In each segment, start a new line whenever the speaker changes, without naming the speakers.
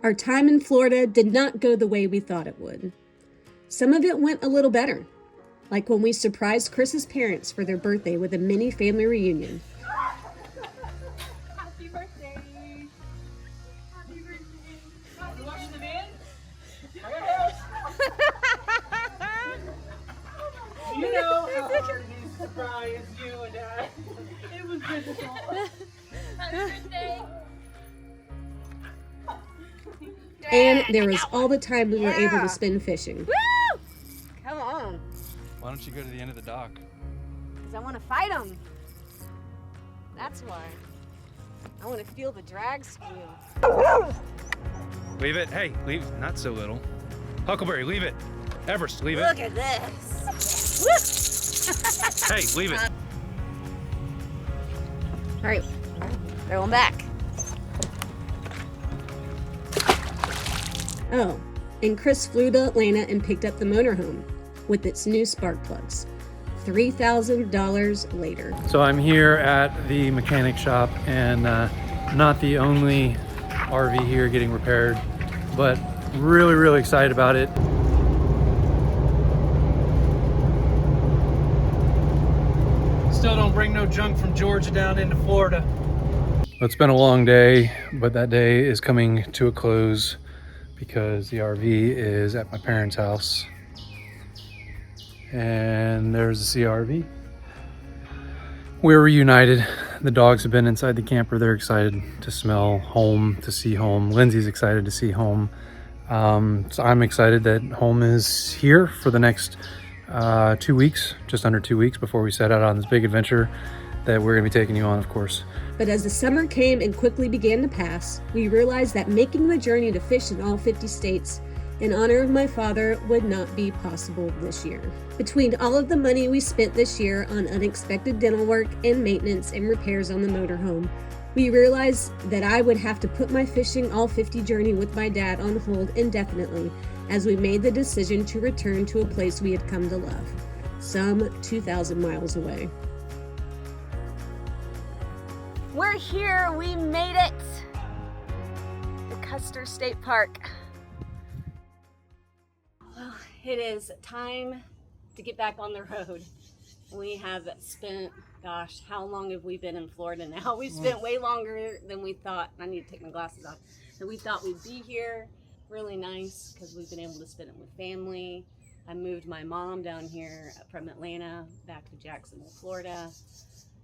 Our time in Florida did not go the way we thought it would. Some of it went a little better, like when we surprised Chris's parents for their birthday with a mini family reunion.
Happy birthday! Happy birthday! Are you watching the van? You know how hard it is to surprise you and I. It was difficult. Happy birthday!
And there was all the time we were able to spend fishing.
Woo! Come on.
Why don't you go to the end of the dock?
Because I want to fight them. That's why. I want to feel the drag squeal.
Leave it. Hey, leave. Not so little. Huckleberry, leave it. Everest, leave it.
Look at this.
Hey, leave it.
All right, throw them back.
Oh, and Chris flew to Atlanta and picked up the motorhome with its new spark plugs. $3,000 later.
So I'm here at the mechanic shop, and not the only RV here getting repaired, but really excited about it. Still don't bring no junk from Georgia down into Florida. It's been a long day, but that day is coming to a close because the RV is at my parents' house. And there's the CRV. We're reunited. The dogs have been inside the camper. They're excited to smell home, to see home. Lindsay's excited to see home. So I'm excited that home is here for the next 2 weeks, just under 2 weeks before we set out on this big adventure that we're gonna be taking you on, of course.
But as the summer came and quickly began to pass, we realized that making the journey to fish in all 50 states in honor of my father would not be possible this year. Between all of the money we spent this year on unexpected dental work and maintenance and repairs on the motorhome, we realized that I would have to put my fishing all 50 journey with my dad on hold indefinitely as we made the decision to return to a place we had come to love, some 2,000 miles away.
We're here, we made it. The Custer State Park.
Well, it is time to get back on the road. We have spent, gosh, how long have we been in Florida now? We spent way longer than we thought. I need to take my glasses off. So we thought we'd be here. Really nice because we've been able to spend it with family. I moved my mom down here from Atlanta back to Jacksonville, Florida.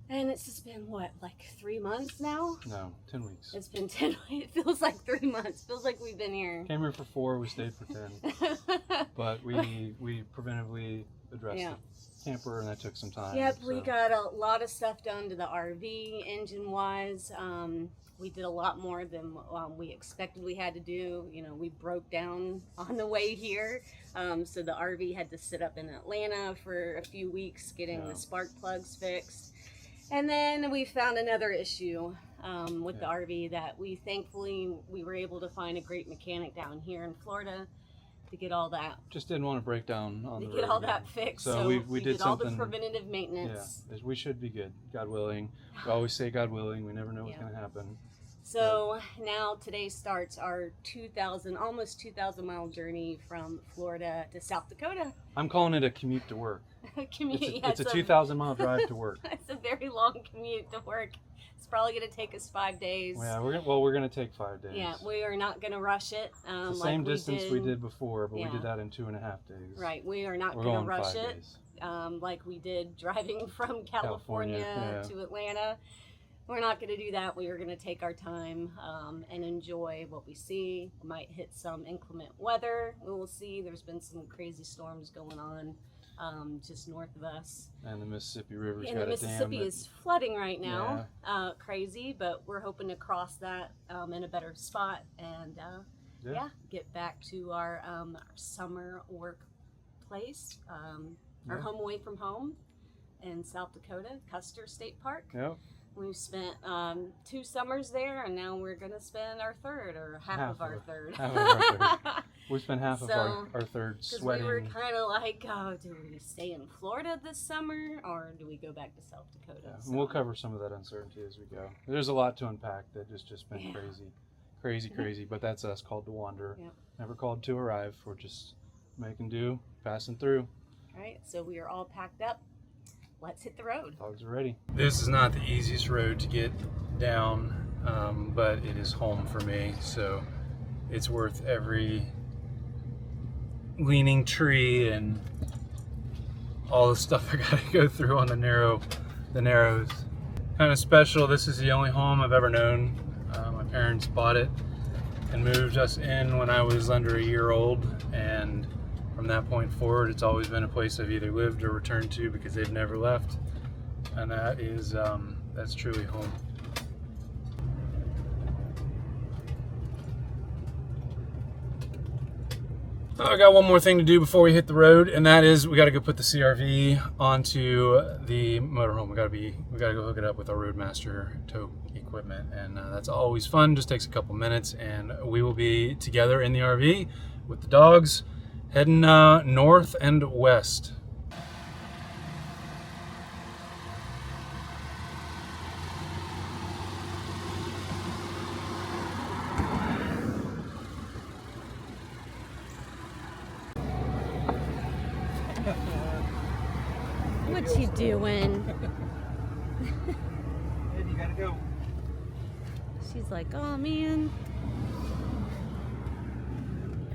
And it's just been, what, like 3 months now?
No, 10 weeks.
It's been 10 weeks. It feels like 3 months. Feels like we've been here.
Came here for 4, we stayed for 10. But we preventively addressed the camper, and that took some time.
Yep, so we got a lot of stuff done to the RV, engine-wise. We did a lot more than we expected we had to do. You know, we broke down on the way here. So the RV had to sit up in Atlanta for a few weeks getting the spark plugs fixed. And then we found another issue with the RV that we thankfully were able to find a great mechanic down here in Florida to get all that.
Just didn't want to break down on the road.
To get all that fixed.
So we did
all
something.
the preventative maintenance.
Yeah, we should be good, God willing. We always say God willing. We never know what's going to happen.
So now today starts our almost 2,000 mile journey from Florida to South Dakota.
I'm calling it a commute to work. It's a 2,000 mile drive to work.
It's a very long commute to work. It's probably going to take us 5 days.
Yeah, we're going to take 5 days.
Yeah, we are not going to rush it.
The same distance we did before, but we did that in 2.5 days.
Right, we are not going to rush it like we did driving from California to Atlanta. We're not going to do that. We are going to take our time and enjoy what we see. We might hit some inclement weather. We will see. There's been some crazy storms going on just north of us.
And the Mississippi River's got a dam.
And the Mississippi is flooding right now. Crazy, but we're hoping to cross that in a better spot and get back to our summer work place, our home away from home in South Dakota, Custer State Park.
Yep.
We've spent 2 summers there, and now we're going to spend our third, or half of our third.
We spent half of our third sweating.
We were kind of like, do we stay in Florida this summer, or do we go back to South Dakota?
Yeah, and we'll cover some of that uncertainty as we go. There's a lot to unpack that has just been crazy. Crazy, but that's us, called to wander.
Yep.
Never called to arrive. We're just making do, passing through.
All right, so we are all packed up. Let's hit the road.
Dogs are ready. This is not the easiest road to get down, but it is home for me, so it's worth every leaning tree and all the stuff I gotta go through on the narrows. Kind of special. This is the only home I've ever known. My parents bought it and moved us in when I was under a year old, and from that point forward, it's always been a place I've either lived or returned to because they've never left, and that is that's truly home. I got one more thing to do before we hit the road, and that is we got to go put the CRV onto the motorhome. We got to go hook it up with our Roadmaster tow equipment, and that's always fun. Just takes a couple minutes, and we will be together in the RV with the dogs, heading north and west.
What you doing?
You gotta go.
She's like, oh man.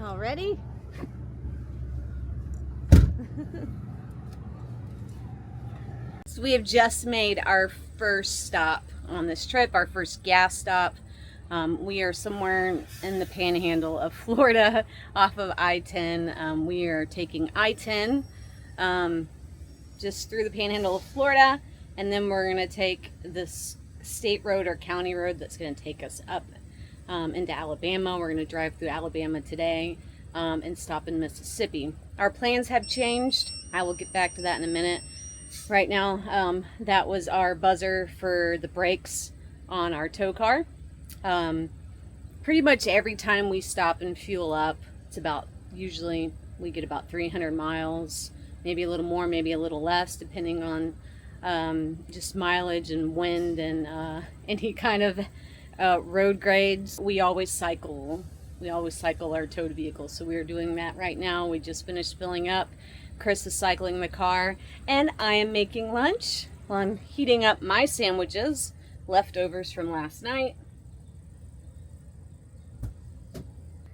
All ready? So we have just made our first stop on this trip, our first gas stop. We are somewhere in the panhandle of Florida off of I-10. We are taking I-10 just through the panhandle of Florida, and then we're going to take this state road or county road that's going to take us up into Alabama. We're going to drive through Alabama today and stop in Mississippi. Our plans have changed. I will get back to that in a minute. Right now, that was our buzzer for the brakes on our tow car. Pretty much every time we stop and fuel up, it's about, usually we get about 300 miles, maybe a little more, maybe a little less, depending on just mileage and wind and any kind of road grades. We always cycle our towed vehicles, so we are doing that right now. We just finished filling up. Chris is cycling the car, and I am making lunch. Well, I'm heating up my sandwiches, leftovers from last night.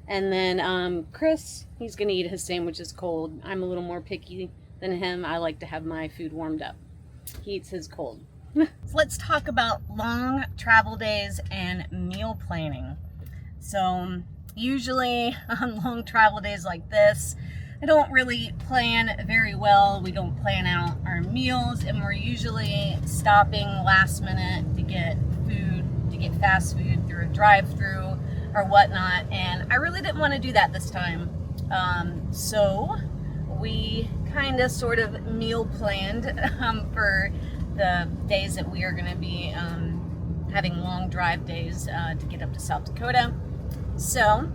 And then Chris, he's gonna eat his sandwiches cold. I'm a little more picky than him. I like to have my food warmed up. He eats his cold. So let's talk about long travel days and meal planning. So usually on long travel days like this, I don't really plan very well. We don't plan out our meals, and we're usually stopping last minute to get food, to get fast food through a drive-through or whatnot, and I really didn't want to do that this time. So we kind of sort of meal planned for the days that we are going to be having long drive days to get up to South Dakota. So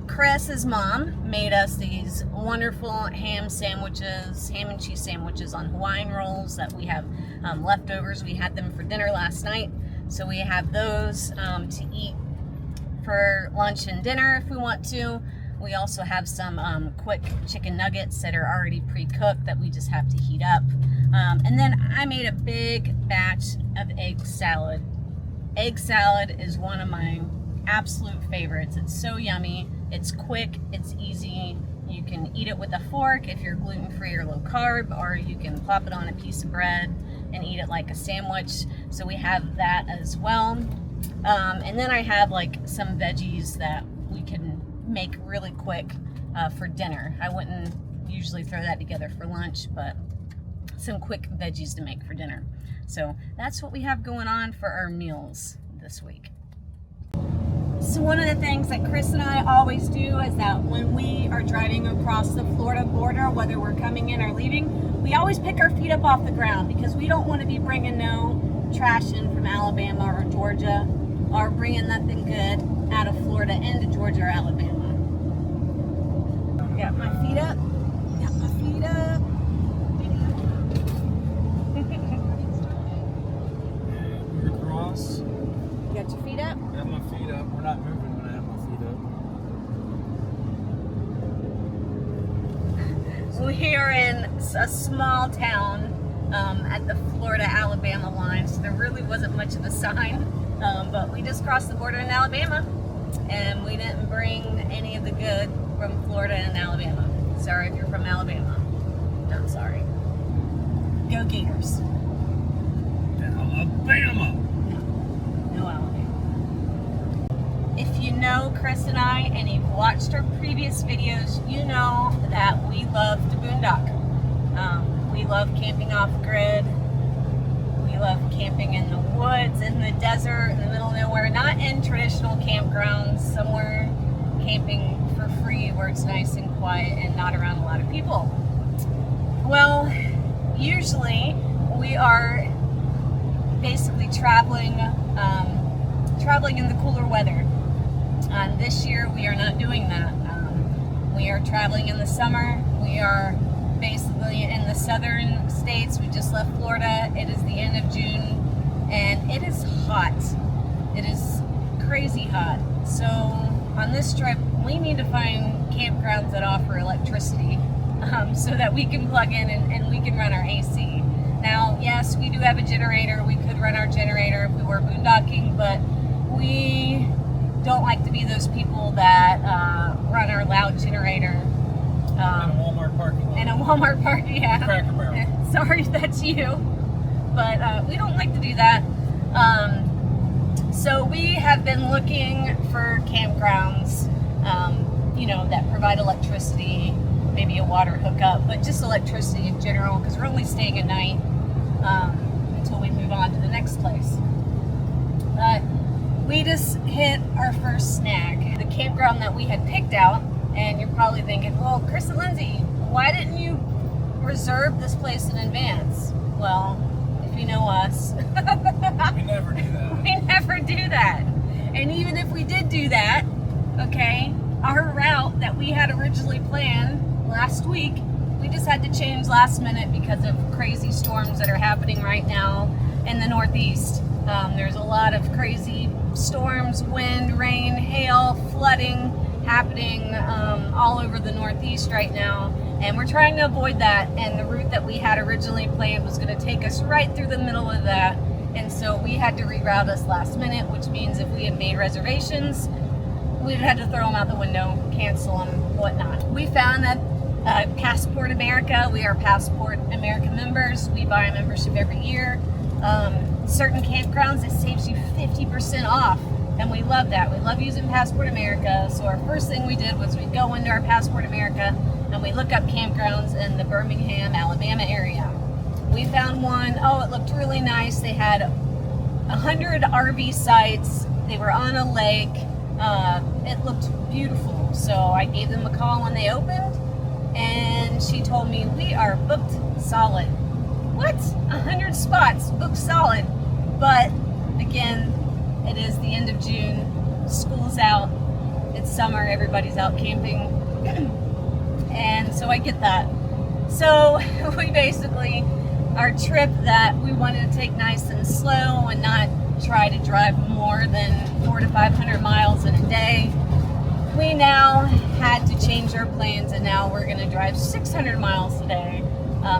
Chris's mom made us these wonderful ham and cheese sandwiches on Hawaiian rolls that we have leftovers. We had them for dinner last night, so we have those to eat for lunch and dinner if we want to. We also have some quick chicken nuggets that are already pre-cooked that we just have to heat up. And then I made a big batch of egg salad. Egg salad is one of my absolute favorites. It's so yummy. It's quick, it's easy. You can eat it with a fork if you're gluten-free or low carb, or you can plop it on a piece of bread and eat it like a sandwich. So we have that as well. And then I have like some veggies that we can make really quick for dinner. I wouldn't usually throw that together for lunch, but some quick veggies to make for dinner. So that's what we have going on for our meals this week. So one of the things that Chris and I always do is that when we are driving across the Florida border, whether we're coming in or leaving, we always pick our feet up off the ground because we don't want to be bringing no trash in from Alabama or Georgia, or bringing nothing good out of Florida into Georgia or Alabama. Got my feet up. Got my feet up.
We're across.
Got your feet up?
Got my feet up. We're
not moving when I have my feet up.
We are in a small town at the Florida-Alabama line, so there really wasn't much of a sign, but we just crossed the border in Alabama, and we didn't bring any of the good from Florida and Alabama. Sorry if you're from Alabama. I'm sorry. Go Gators.
Alabama!
No Alabama. If you know Chris and I, and you've watched our previous videos, you know that we love to boondock. We love camping off grid. We love camping in the woods, in the desert, in the middle of nowhere, not in traditional campgrounds, somewhere camping for free where it's nice and quiet and not around a lot of people. Well, usually we are basically traveling in the cooler weather. This year we are not doing that. We are traveling in the summer. We are basically in the southern states. We just left Florida. It is the end of June and it is hot. It is crazy hot. So on this trip we need to find campgrounds that offer electricity so that we can plug in and we can run our AC. Now, yes, we do have a generator. We could run our generator if we were boondocking, but we don't like to be those people that run our loud generator.
In a Walmart parking lot.
In a Walmart parking, yeah.
Cracker Barrel.
Sorry if that's you, but we don't like to do that. So we have been looking for campgrounds, you know, that provide electricity, maybe a water hookup, but just electricity in general, because we're only staying a night until we move on to the next place. But we just hit our first snag. The campground that we had picked out, and you're probably thinking, well, Chris and Lindsay, why didn't you reserve this place in advance? Well, if you know us,
We never do that.
we never do that. And even if we did do that, okay, our route that we had originally planned last week, we just had to change last minute because of crazy storms that are happening right now in the Northeast. There's a lot of crazy storms, wind, rain, hail, flooding happening all over the Northeast right now, and we're trying to avoid that. And the route that we had originally planned was going to take us right through the middle of that, and so we had to reroute us last minute, which means if we had made reservations, we'd had to throw them out the window, cancel them, whatnot. We found that Passport America, we are Passport America members. We buy a membership every year. Certain campgrounds, it saves you 50% off, and we love that. We love using Passport America. So our first thing we did was we go into our Passport America and we look up campgrounds in the Birmingham, Alabama area. We found one. Oh, it looked really nice. They had 100 RV sites. They were on a lake. It looked beautiful. So I gave them a call when they opened, and she told me, we are booked solid. What? 100 spots booked solid. But again, it is the end of June. School's out. It's summer. Everybody's out camping. And so I get that. So we basically, our trip that we wanted to take nice and slow and not try to drive more than 400 to 500 miles in a day, we now had to change our plans, and now we're going to drive 600 miles a day.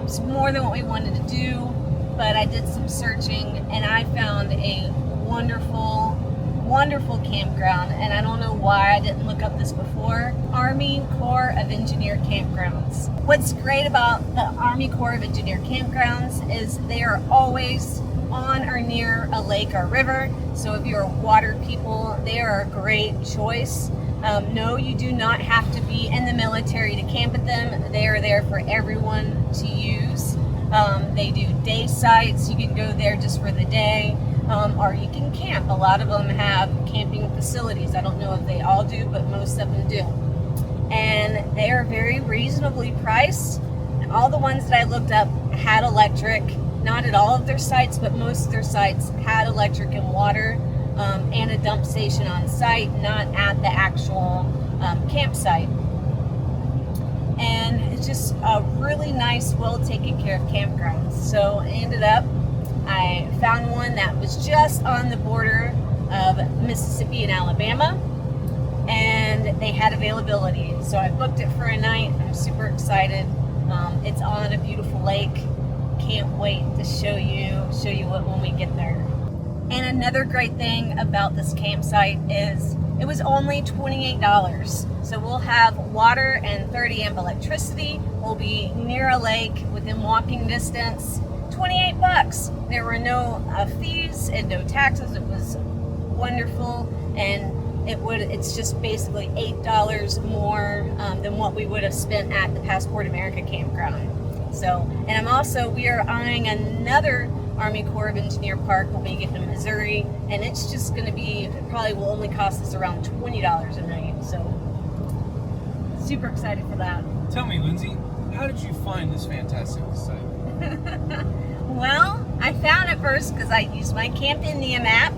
It's more than what we wanted to do, but I did some searching and I found a wonderful, wonderful campground, and I don't know why I didn't look up this before. Army Corps of Engineer Campgrounds. What's great about the Army Corps of Engineer Campgrounds is they are always on or near a lake or river, so if you're water people, they are a great choice. No, you do not have to be in the military to camp at them. They are there for everyone to use. They do day sites. You can go there just for the day, or you can camp. A lot of them have camping facilities. I don't know if they all do, but most of them do. And they are very reasonably priced. All the ones that I looked up had electric. Not at all of their sites, but most of their sites had electric and water. And a dump station on site, not at the actual campsite. And it's just a really nice, well taken care of campground. So I ended up, I found one that was just on the border of Mississippi and Alabama, and they had availability. So I booked it for a night. I'm super excited. It's on a beautiful lake. Can't wait to show you it when we get there. And another great thing about this campsite is it was only $28. So we'll have water and 30 amp electricity. We'll be near a lake within walking distance. 28 bucks. There were no fees and no taxes. It was wonderful, and it's just basically $8 more than what we would have spent at the Passport America campground. So, and we are eyeing another Army Corps of Engineer park. We'll be getting in Missouri, and it's just going to be, it probably will only cost us around $20 a night. So, super excited for that.
Tell me, Lindsay, how did you find this fantastic site?
Well, I found it first because I used my Camp Indian app.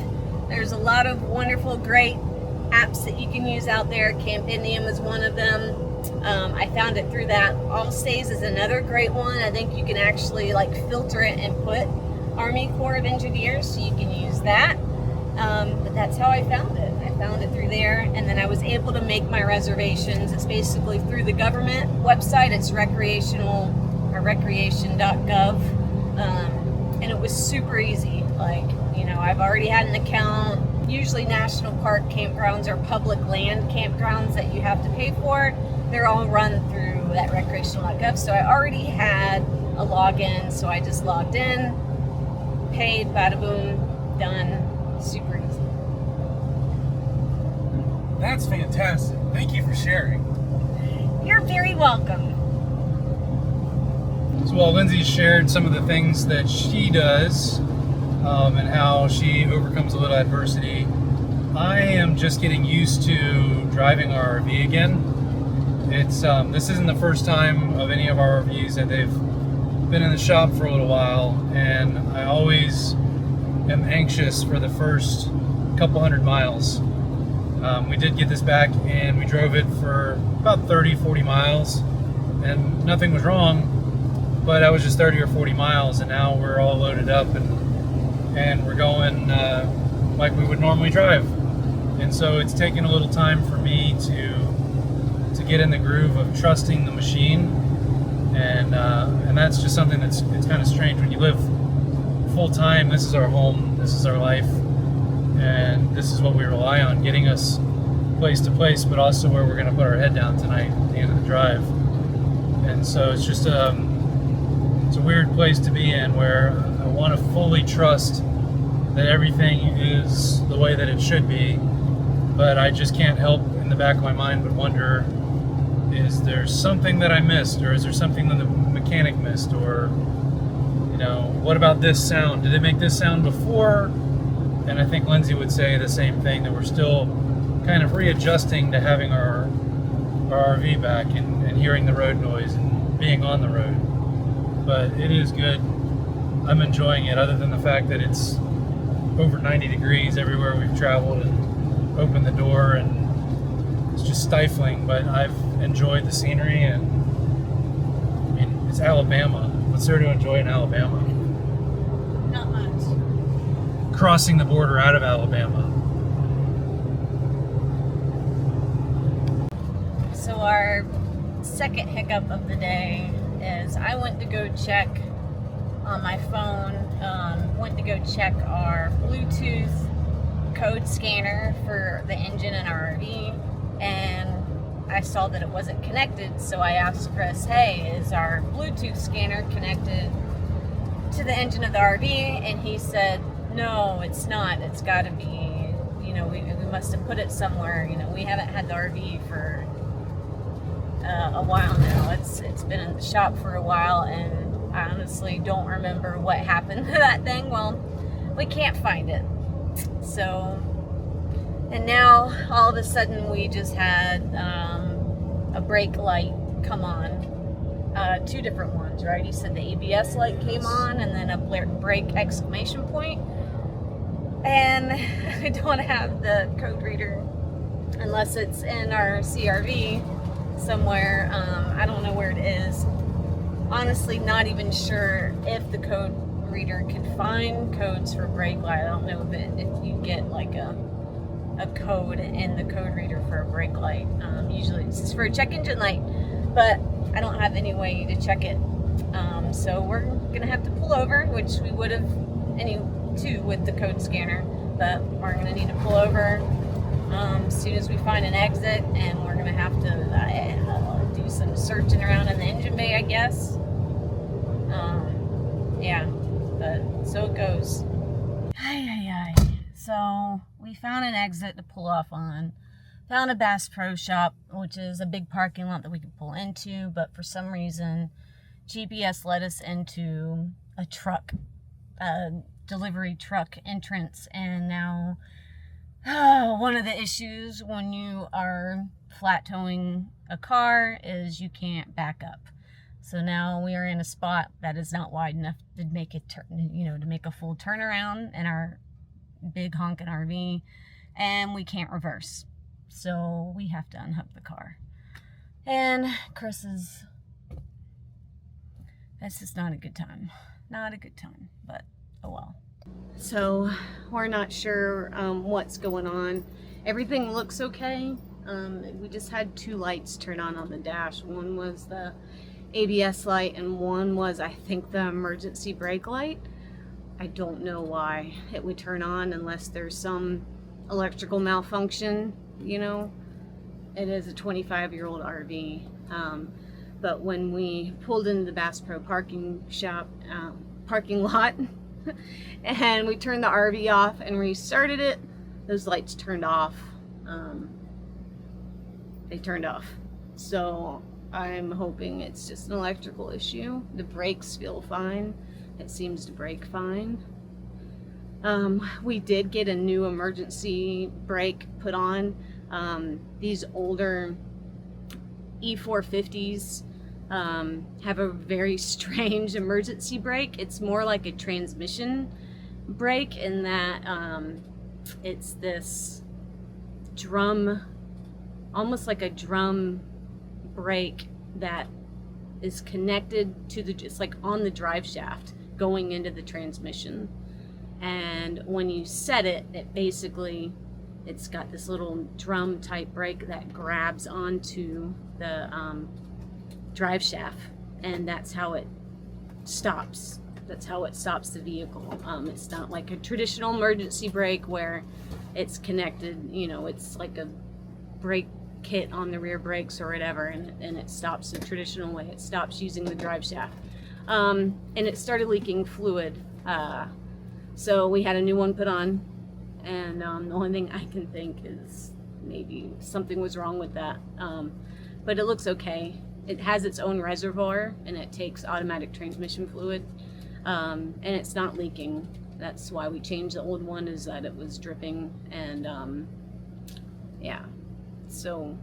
There's a lot of wonderful, great apps that you can use out there. Camp Indian was one of them. I found it through that. All Stays is another great one. I think you can actually like filter it and put Army Corps of Engineers, so you can use that. But that's how I found it. I found it through there, and then I was able to make my reservations. It's basically through the government website. It's recreational or recreation.gov, and it was super easy. Like, you know, I've already had an account. Usually national park campgrounds are public land campgrounds that you have to pay for. They're all run through that recreational.gov. So I already had a login, so I just logged in, paid, bada boom, done. Super easy.
That's fantastic. Thank you for sharing.
You're very welcome.
So while Lindsay shared some of the things that she does and how she overcomes a little adversity, I am just getting used to driving our RV again. It's this isn't the first time of any of our RVs that they've been in the shop for a little while, and I always am anxious for the first couple hundred miles. We did get this back and we drove it for about 30-40 miles and nothing was wrong, but I was just 30 or 40 miles, and now we're all loaded up and we're going like we would normally drive. And so it's taken a little time for me to get in the groove of trusting the machine, and that's just something it's kind of strange when you live full time. This is our home, this is our life, and this is what we rely on, getting us place to place, but also where we're going to put our head down tonight at the end of the drive. And so it's just it's a weird place to be in, where I want to fully trust that everything is the way that it should be, but I just can't help in the back of my mind but wonder, is there something that I missed, or is there something that the mechanic missed, or, you know, what about this sound? Did it make this sound before? And I think Lindsay would say the same thing, that we're still kind of readjusting to having our RV back and hearing the road noise and being on the road. But it is good. I'm enjoying it, other than the fact that it's over 90 degrees everywhere we've traveled, and opened the door and it's just stifling, but I've enjoyed the scenery, and I mean, it's Alabama. What's there to enjoy in Alabama?
Not much.
Crossing the border out of Alabama.
So our second hiccup of the day is I went to go check on my phone, went to go check our Bluetooth code scanner for the engine in our RV, and I saw that it wasn't connected. So I asked Chris, hey, is our Bluetooth scanner connected to the engine of the RV? And he said, no, it's not. It's got to be, you know, we must have put it somewhere. You know, we haven't had the RV for a while now. It's been in the shop for a while, and I honestly don't remember what happened to that thing. Well, we can't find it. So, and now all of a sudden we just had a brake light come on, two different ones, right? He said the ABS light came on, and then a brake exclamation point. And I don't have the code reader unless it's in our CRV somewhere. I don't know where it is. Honestly, not even sure if the code reader can find codes for brake light. I don't know if you get like a code in the code reader for a brake light. Usually it's just for a check engine light, but I don't have any way to check it. So we're gonna have to pull over, which we would have too with the code scanner, but we're gonna need to pull over as soon as we find an exit, and we're gonna have to do some searching around in the engine bay, I guess. Yeah, but so it goes. So we found an exit to pull off on. Found a Bass Pro Shop, which is a big parking lot that we could pull into, but for some reason GPS led us into a truck, delivery truck entrance, and now one of the issues when you are flat towing a car is you can't back up. So now we are in a spot that is not wide enough to make it to make a full turnaround in our big honking RV, and we can't reverse. So we have to unhook the car. And Chris is, that's just not a good time. Not a good time, but oh well. So we're not sure what's going on. Everything looks okay. We just had 2 lights turn on the dash. One was the ABS light and one was, I think, the emergency brake light. I don't know why it would turn on unless there's some electrical malfunction, you know. It is a 25-year-old RV. But when we pulled into the Bass Pro parking lot and we turned the RV off and restarted it, those lights turned off. They turned off. So I'm hoping it's just an electrical issue. The brakes feel fine. It seems to brake fine. We did get a new emergency brake put on. These older E450s have a very strange emergency brake. It's more like a transmission brake in that it's this drum, almost like a drum brake that is connected to it's like on the drive shaft going into the transmission. And when you set it, it's got this little drum type brake that grabs onto the drive shaft, and that's how it stops. That's how it stops the vehicle. It's not like a traditional emergency brake where it's connected, it's like a brake kit on the rear brakes or whatever, and it stops the traditional way. It stops using the drive shaft. And it started leaking fluid. So we had a new one put on, and the only thing I can think is maybe something was wrong with that. But it looks okay. It has its own reservoir, and it takes automatic transmission fluid, and it's not leaking. That's why we changed the old one, is that it was dripping, and yeah. So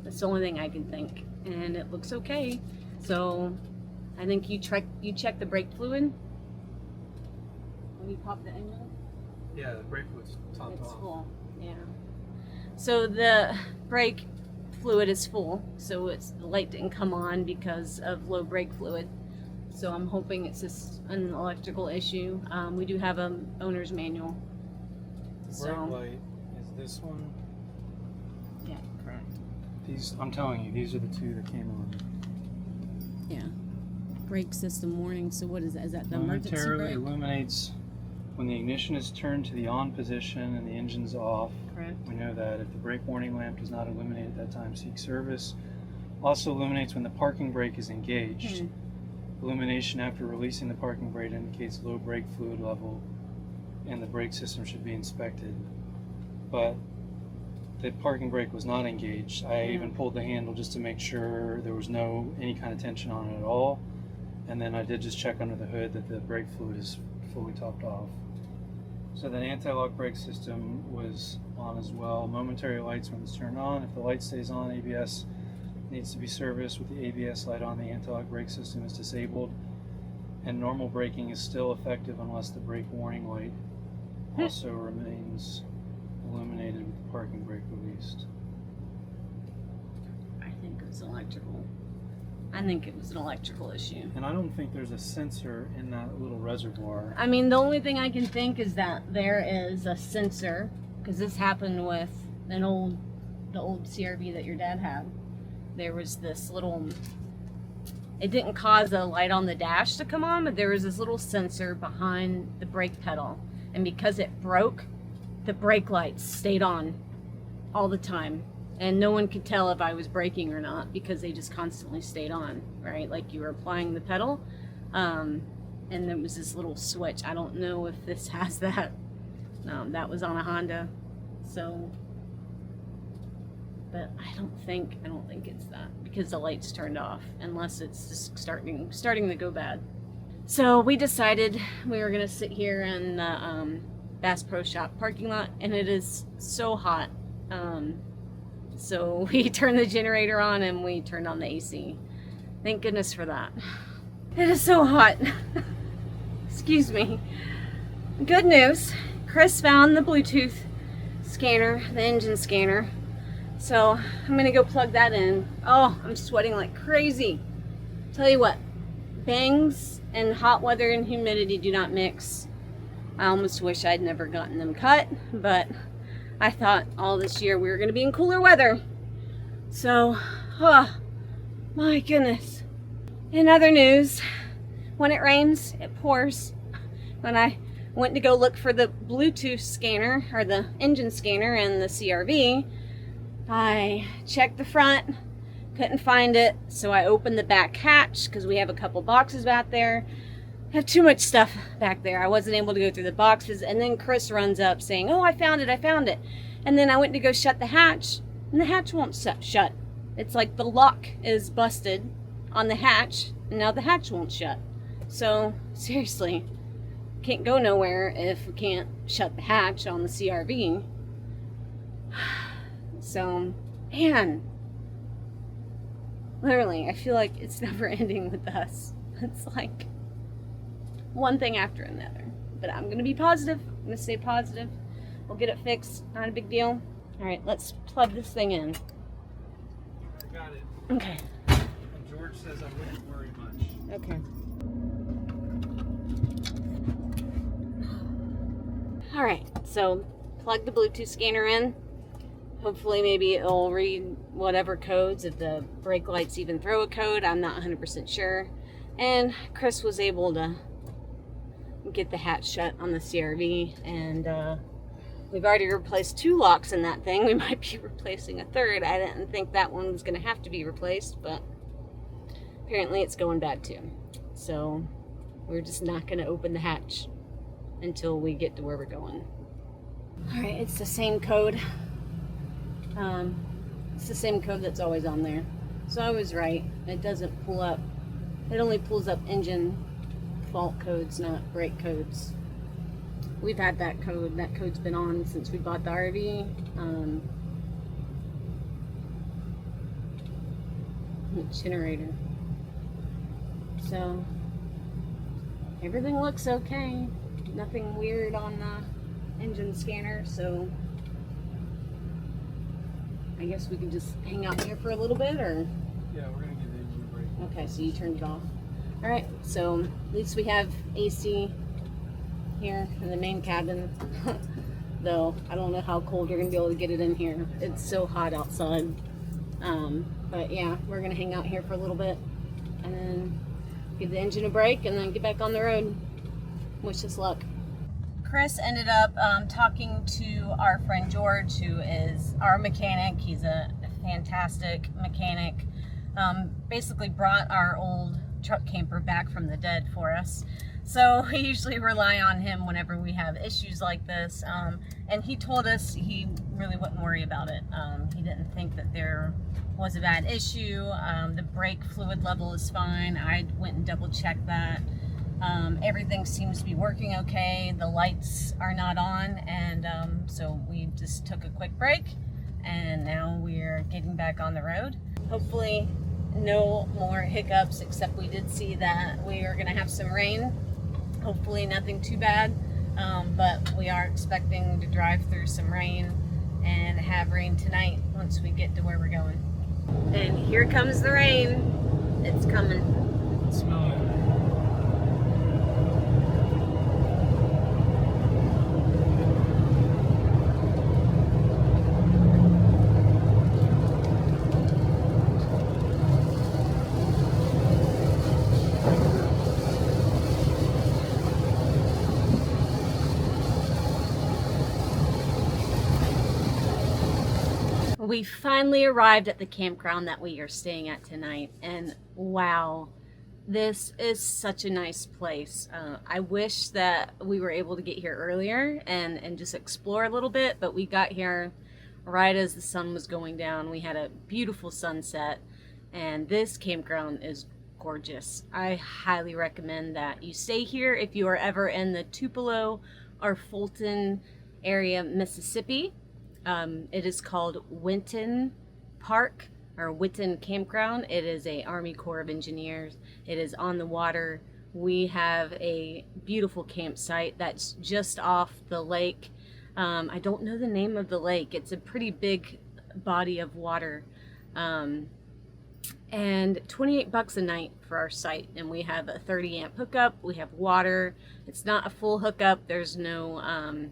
that's the only thing I can think, and it looks okay. So I think you check the brake fluid when you pop the engine.
Yeah, the brake fluid's topped off.
It's full. Yeah. So the brake fluid is full, so the light didn't come on because of low brake fluid. So I'm hoping it's just an electrical issue. We do have an owner's manual.
The brake light is this one.
Yeah.
Correct. These, I'm telling you, these are the 2 that came on.
Yeah. Brake system warning. So what is that? Is that the emergency
Momentarily
brake?
illuminates when the ignition is turned to the on position and the engine's off.
Correct.
We know that. If the brake warning lamp does not illuminate at that time, seek service. Also illuminates when the parking brake is engaged. Illumination after releasing the parking brake indicates low brake fluid level, and the brake system should be inspected. But the parking brake was not engaged. I even pulled the handle just to make sure there was any kind of tension on it at all. And then I did just check under the hood that the brake fluid is fully topped off. So the anti-lock brake system was on as well. Momentary lights when it's turned on. If the light stays on, ABS needs to be serviced. With the ABS light on, the anti-lock brake system is disabled, and normal braking is still effective unless the brake warning light also remains illuminated with the parking brake released.
I think it's electrical. I think it was an electrical issue.
And I don't think there's a sensor in that little reservoir.
I mean, the only thing I can think is that there is a sensor, because this happened with the old CRV that your dad had. There was this little, it didn't cause the light on the dash to come on, but there was this little sensor behind the brake pedal. And because it broke, the brake lights stayed on all the time. And no one could tell if I was braking or not because they just constantly stayed on, right? Like you were applying the pedal. And there was this little switch. I don't know if this has that. That was on a Honda. So, but I don't think it's that because the lights turned off unless it's just starting to go bad. So we decided we were gonna sit here in the Bass Pro Shop parking lot, and it is so hot. So we turned the generator on and we turned on the AC. Thank goodness for that. It is so hot. Excuse me. Good news. Chris found the Bluetooth scanner, the engine scanner. So I'm gonna go plug that in. Oh, I'm sweating like crazy. Tell you what, bangs and hot weather and humidity do not mix. I almost wish I'd never gotten them cut, but I thought all this year we were going to be in cooler weather. So, oh, my goodness. In other news, when it rains, it pours. When I went to go look for the Bluetooth scanner, or the engine scanner in the CRV, I checked the front, couldn't find it, so I opened the back hatch, because we have a couple boxes back there. I have too much stuff back there. I wasn't able to go through the boxes, and then Chris runs up saying, oh, I found it. And then I went to go shut the hatch, and the hatch won't shut. It's like the lock is busted on the hatch, and now the hatch won't shut. So, seriously, can't go nowhere if we can't shut the hatch on the CRV. So, man, literally, I feel like it's never ending with us. It's like one thing after another. But I'm gonna be positive. I'm gonna stay positive. We'll get it fixed. Not a big deal. All right, let's plug this thing in.
I got it.
Okay.
And George says I wouldn't worry much.
Okay. All right, so plug the Bluetooth scanner in. Hopefully maybe it'll read whatever codes, if the brake lights even throw a code. I'm not 100% sure. And Chris was able to get the hatch shut on the CRV, and we've already replaced 2 locks in that thing. We might be replacing a third. I didn't think that one was going to have to be replaced, but apparently it's going bad too. So we're just not going to open the hatch until we get to where we're going. All right, it's the same code. It's the same code that's always on there. So I was right. It doesn't pull up. It only pulls up engine fault codes, not brake codes. We've had that code. That code's been on since we bought the RV. Generator. So everything looks okay. Nothing weird on the engine scanner. So I guess we can just hang out here for a little bit, or?
Yeah, we're gonna give the engine a break.
Okay, so you turned it off. All right, so at least we have AC here in the main cabin. Though I don't know how cold you're gonna be able to get it in here. It's so hot outside. But yeah, we're gonna hang out here for a little bit and then give the engine a break and then get back on the road. Wish us luck. Chris ended up talking to our friend George, who is our mechanic. He's a fantastic mechanic. Basically brought our old truck camper back from the dead for us. So we usually rely on him whenever we have issues like this. And he told us he really wouldn't worry about it. He didn't think that there was a bad issue. The brake fluid level is fine. I went and double checked that. Everything seems to be working okay. The lights are not on, and so we just took a quick break, and now we're getting back on the road. Hopefully no more hiccups, except we did see that we are going to have some rain. Hopefully nothing too bad, but we are expecting to drive through some rain and have rain tonight once we get to where we're going. And here comes the rain. It's coming.
Smell it.
We finally arrived at the campground that we are staying at tonight, and wow, this is such a nice place. I wish that we were able to get here earlier and just explore a little bit, but we got here right as the sun was going down. We had a beautiful sunset, and this campground is gorgeous. I highly recommend that you stay here if you are ever in the Tupelo or Fulton area, Mississippi. It is called Winton Park or Winton Campground. It is a Army Corps of Engineers. It is on the water. We have a beautiful campsite that's just off the lake. I don't know the name of the lake. It's a pretty big body of water. And $28 a night for our site. And we have a 30 amp hookup. We have water. It's not a full hookup. There's no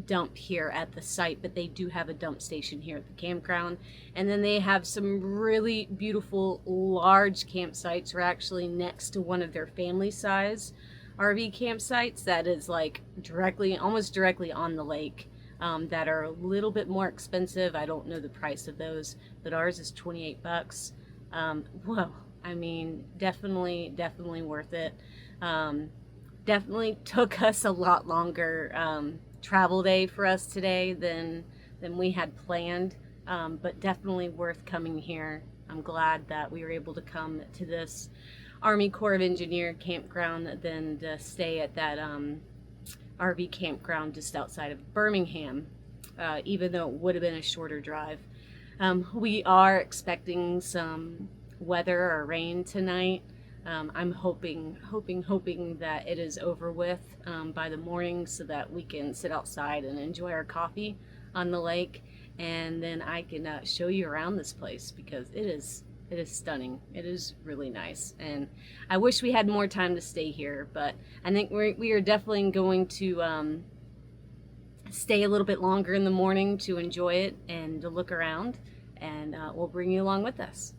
dump here at the site, but they do have a dump station here at the campground. And then they have some really beautiful large campsites. We're actually next to one of their family size RV campsites that is like almost directly on the lake, that are a little bit more expensive. I don't know the price of those, but ours is $28. Well, I mean, definitely worth it. Definitely took us a lot longer travel day for us today than we had planned, but definitely worth coming here. I'm glad that we were able to come to this Army Corps of Engineer campground than to stay at that RV campground just outside of Birmingham, even though it would have been a shorter drive. We are expecting some weather or rain tonight. I'm hoping that it is over with by the morning so that we can sit outside and enjoy our coffee on the lake, and then I can show you around this place because it is stunning. It is really nice, and I wish we had more time to stay here, but I think we are definitely going to stay a little bit longer in the morning to enjoy it and to look around, and we'll bring you along with us.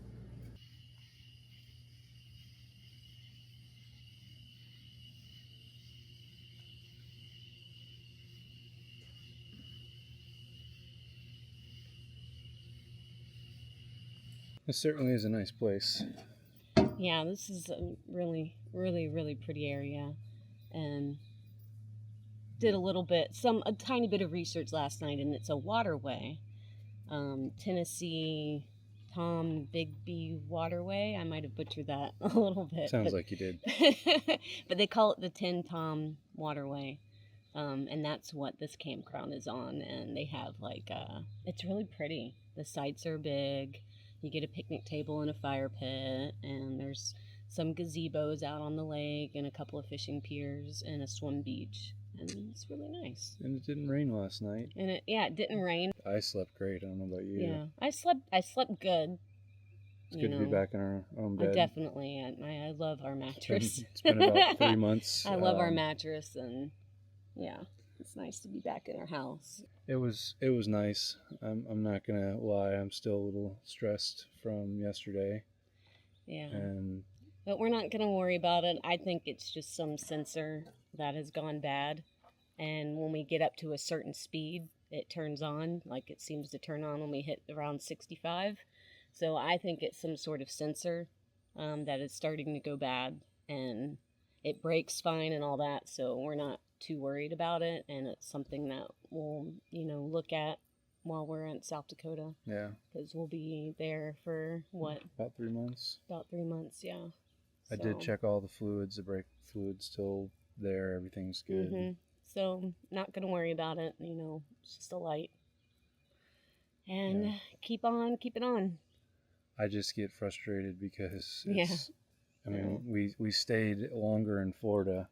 This certainly is a nice place.
Yeah, this is a really pretty area, and did a tiny bit of research last night, and it's a waterway, Tennessee Tom Bigby Waterway. I might have butchered that a little bit.
Sounds like you did.
But they call it the Ten Tom Waterway, and that's what this campground is on. And they have it's really pretty. The sites are big. You get a picnic table and a fire pit, and there's some gazebos out on the lake, and a couple of fishing piers, and a swim beach, and it's really nice.
And it didn't rain last night.
And it didn't rain.
I slept great. I don't know about you.
Yeah, I slept good.
It's good to be back in our own bed.
Definitely, I love our mattress.
It's been about 3 months.
I love our mattress, and yeah, it's nice to be back in our house.
It was nice. I'm not gonna lie. I'm still a little stressed from yesterday.
Yeah.
But
we're not gonna worry about it. I think it's just some sensor that has gone bad, and when we get up to a certain speed, it turns on. Like it seems to turn on when we hit around 65. So I think it's some sort of sensor that is starting to go bad, and it breaks fine and all that. So we're not too worried about it, and it's something that we'll look at while we're in South Dakota.
Yeah,
because we'll be there for
about 3 months.
About 3 months, yeah.
I did check all the fluids. The brake fluid's still there. Everything's good.
Mm-hmm. So not gonna worry about it. It's just a light, and keep it on.
I just get frustrated because we stayed longer in Florida.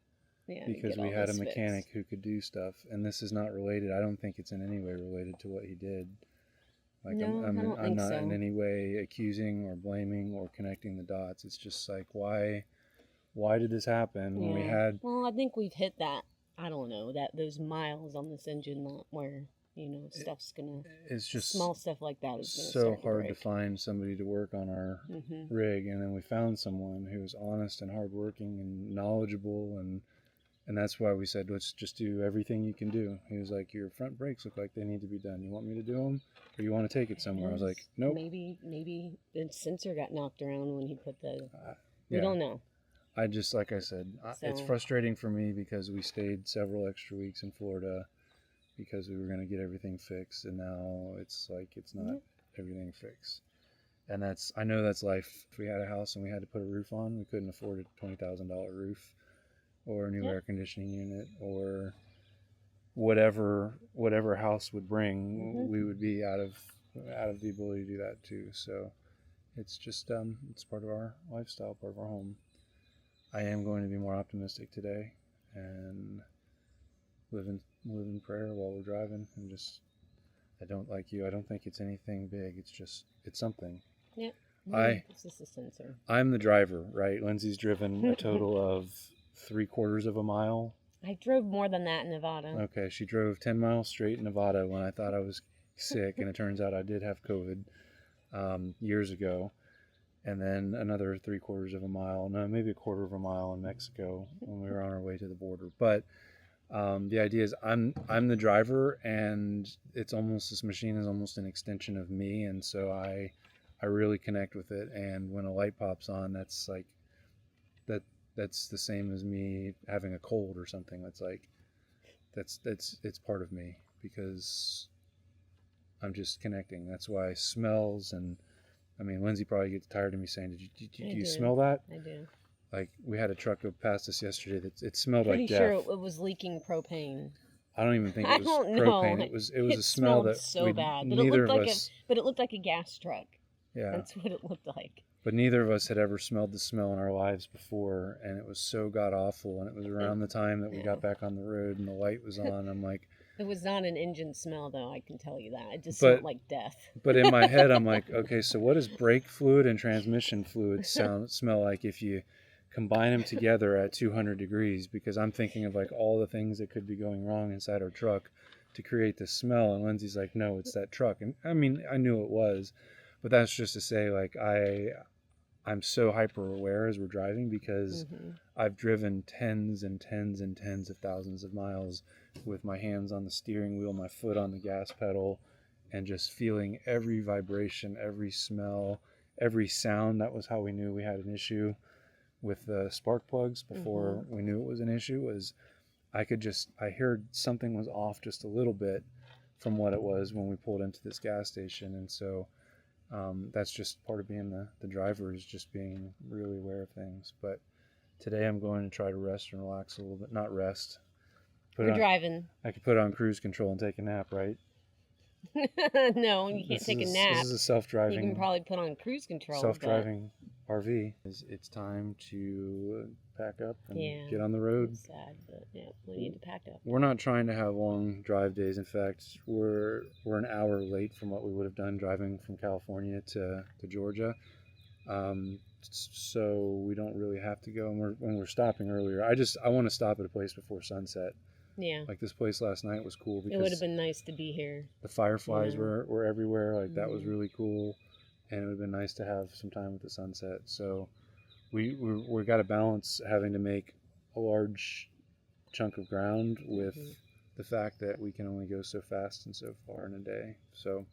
Yeah,
because we had a mechanic who could do stuff, and this is not related. I don't think it's in any way related to what he did. Like
No, I don't
I'm
think
not
so.
in any way accusing or blaming or connecting the dots. It's just like, why did this happen when we had?
Well, I think we've hit that. I don't know that those miles on this engine that where stuff's gonna.
It's just
Small stuff like that is gonna
so
start
hard to
break.
find somebody to work on our rig, and then we found someone who was honest and hardworking and knowledgeable, and that's why we said, let's just do everything you can do. He was like, your front brakes look like they need to be done. You want me to do them, or you want to take it somewhere? I was like, nope.
Maybe the sensor got knocked around when he put the. We
Yeah.
don't know.
I just, like I said, it's
So-
frustrating for me because we stayed several extra weeks in Florida because we were going to get everything fixed, and now it's like it's not everything fixed. And I know that's life. If we had a house and we had to put a roof on, we couldn't afford a $20,000 roof or a new air conditioning unit or whatever house would bring. We would be out of the ability to do that too. So it's just it's part of our lifestyle, part of our home. I am going to be more optimistic today and live in prayer while we're driving, and just, I don't think it's anything big. It's something.
Yeah. It's just a sensor.
I'm the driver, right? Lindsay's driven a total of 3/4 of a mile.
I drove more than that in Nevada.
Okay, she drove 10 miles straight in Nevada when I thought I was sick, and it turns out I did have COVID years ago. And then another 3/4 of a mile, no, maybe 1/4 of a mile in Mexico when we were on our way to the border. But the idea is I'm the driver, and this machine is almost an extension of me, and so I really connect with it. And when a light pops on, that's like that's the same as me having a cold or something. That's like it's part of me because I'm just connecting. That's why smells, and I mean, Lindsay probably gets tired of me saying, "Did you smell that?"
I do.
Like, we had a truck go past us yesterday that it smelled
Pretty
like death.
sure it was leaking propane.
I don't even think
I
it was
don't know.
propane. It was a smell
smelled
that
so bad. But
neither
it
of
looked
us.
but it looked like a gas truck.
Yeah.
That's what it looked like.
But neither of us had ever smelled the smell in our lives before, and it was so god awful. And it was around the time that we got back on the road and the light was on. I'm like,
It was not an engine smell, though. I can tell you that. It just
But-
smelled like death.
but in my head, I'm like, okay, so what does brake fluid and transmission fluid smell like if you combine them together at 200 degrees? Because I'm thinking of like all the things that could be going wrong inside our truck to create this smell. And Lindsay's like, no, it's that truck. And I mean, I knew it was, but that's just to say, like, I'm so hyper aware as we're driving because I've driven tens and tens and tens of thousands of miles with my hands on the steering wheel, my foot on the gas pedal, and just feeling every vibration, every smell, every sound. That was how we knew we had an issue with the spark plugs before we knew it was an issue. Was I heard something was off just a little bit from what it was when we pulled into this gas station. And so that's just part of being the driver, is just being really aware of things. But today I'm going to try to rest and relax a little bit. Not rest.
We're driving.
I could put it on cruise control and take a nap, right?
No, you can't take a nap.
This is a self-driving.
You can probably put on cruise control.
Self-driving RV. It's time to pack up and get on the road.
It's sad, but yeah, we need to pack up.
We're not trying to have long drive days. In fact, we're an hour late from what we would have done driving from California to Georgia. So we don't really have to go. And when we're stopping earlier, I want to stop at a place before sunset.
Yeah.
Like this place last night was cool because
It would have been nice to be here.
the fireflies were everywhere. Like that was really cool, and it would have been nice to have some time with the sunset. So we got to balance having to make a large chunk of ground with the fact that we can only go so fast and so far in a day. So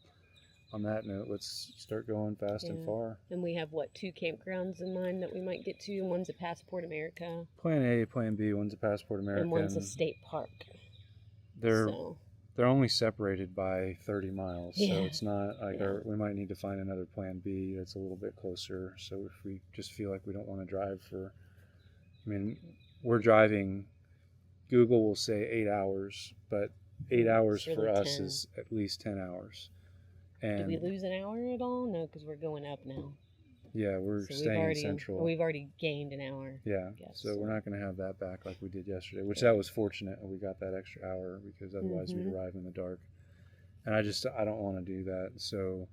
on that note, let's start going fast and far.
And we have, 2 campgrounds in mind that we might get to. One's a Passport America.
Plan A, Plan B. One's a Passport America.
And one's a state park.
They're only separated by 30 miles, so it's not like we might need to find another Plan B that's a little bit closer. So if we just feel like we don't want to drive we're driving, Google will say 8 hours, but 8 hours
really
for us
10.
is at least 10 hours. And
Did we lose an hour at all? No, because we're going up now.
yeah, we're staying central.
We've already gained an hour.
Yeah, so we're not going to have that back like we did yesterday, which that was fortunate. We got that extra hour because otherwise we'd arrive in the dark. and I don't want to do that. So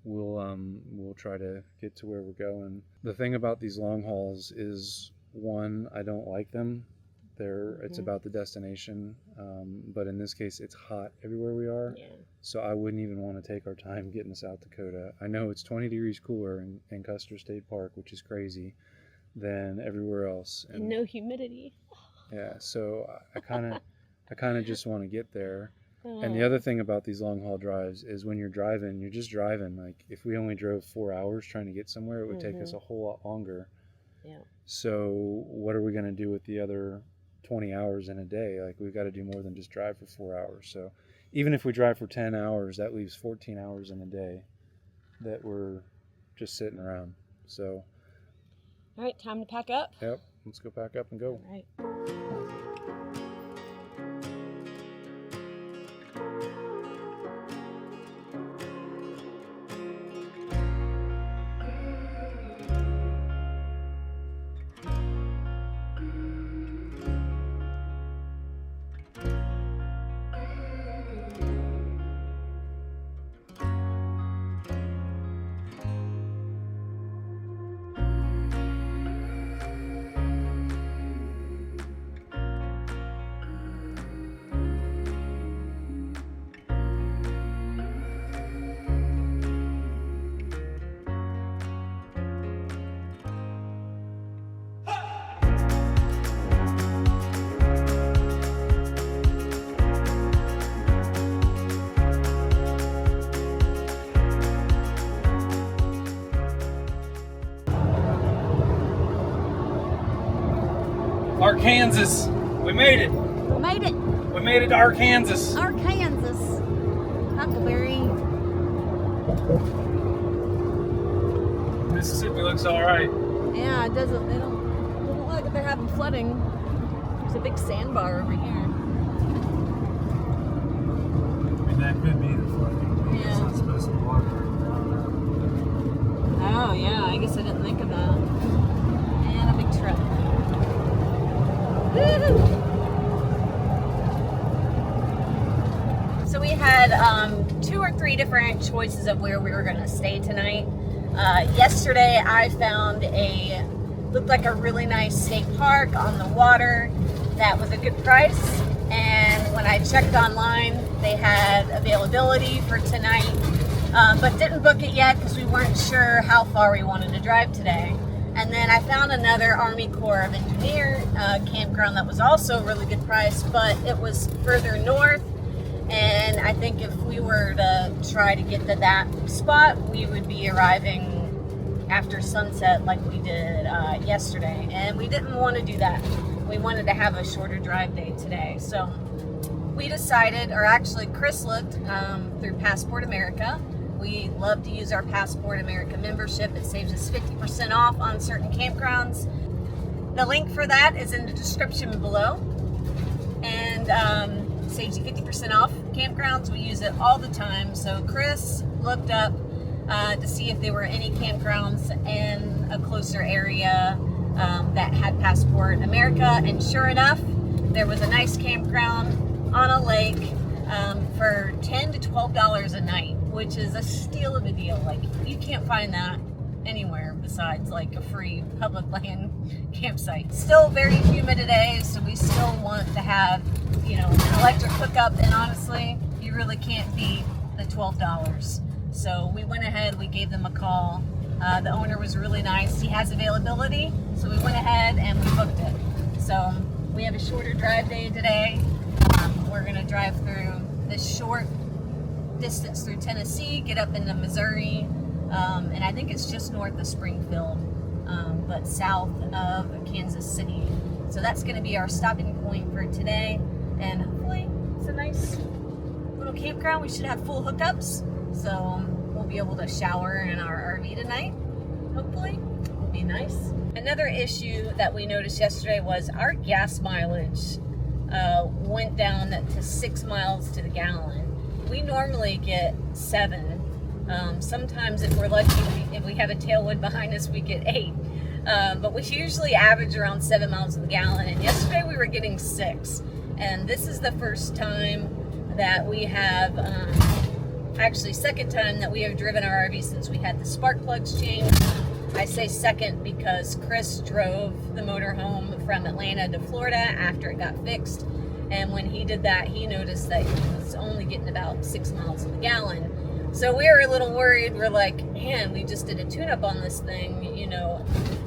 we'll try to get to where we're going. The thing about these long hauls is, one, I don't like them. It's about the destination, but in this case it's hot everywhere we are.
Yeah.
So I wouldn't even want to take our time getting to South Dakota. I know it's 20 degrees cooler in Custer State Park, which is crazy, than everywhere else,
and no humidity.
Yeah, so I kind of just want to get there. And the other thing about these long haul drives is when you're driving, you're just driving. Like if we only drove 4 hours trying to get somewhere, it would take us a whole lot longer.
Yeah.
So what are we going to do with the other 20 hours in a day? Like we've got to do more than just drive for 4 hours. So even if we drive for 10 hours, that leaves 14 hours in a day that we're just sitting around. So.
All right, time to pack up.
Yep, let's go pack up and go.
All right.
Arkansas. We made it.
We made it.
We made it to Arkansas.
Arkansas. Huckleberry.
Mississippi looks all right.
Yeah, it doesn't. They don't look like they're having flooding. There's a big sandbar over here.
And that could be the flooding.
Yeah.
It's not supposed to be water around.
Oh yeah, I guess I didn't think of that. And a big truck. So we had 2 or 3 different choices of where we were going to stay tonight. Yesterday I found looked like a really nice state park on the water that was a good price, and when I checked online they had availability for tonight, but didn't book it yet because we weren't sure how far we wanted to drive today. And then I found another Army Corps of Engineer campground that was also a really good price, but it was further north. And I think if we were to try to get to that spot, we would be arriving after sunset like we did yesterday. And we didn't want to do that. We wanted to have a shorter drive day today. So we decided, or actually Chris looked through Passport America. We love to use our Passport America membership. It saves us 50% off on certain campgrounds. The link for that is in the description below. And saves you 50% off campgrounds. We use it all the time. So Chris looked up to see if there were any campgrounds in a closer area that had Passport America. And sure enough, there was a nice campground on a lake for $10 to $12 a night, which is a steal of a deal. Like, you can't find that anywhere besides like a free public land campsite. Still very humid today, so we still want to have, you know, an electric hookup, and honestly, you really can't beat the $12. So we went ahead, we gave them a call. The owner was really nice. He has availability, so we went ahead and we booked it. So we have a shorter drive day today. We're gonna drive through this short distance through Tennessee, get up into Missouri, and I think it's just north of Springfield, but south of Kansas City. So that's going to be our stopping point for today, and hopefully it's a nice little campground. We should have full hookups, so we'll be able to shower in our RV tonight. Hopefully it'll be nice. Another issue that we noticed yesterday was our gas mileage went down to 6 miles to the gallon. We normally get 7. Sometimes if we're lucky, if we have a tailwind behind us, we get 8. But we usually average around 7 miles to the gallon. And yesterday we were getting 6. And this is the first time that we have actually second time that we have driven our RV since we had the spark plugs changed. I say second because Chris drove the motorhome from Atlanta to Florida after it got fixed. And when he did that, he noticed that he was only getting about 6 miles to the gallon. So we were a little worried. We're like, man, we just did a tune-up on this thing. You know,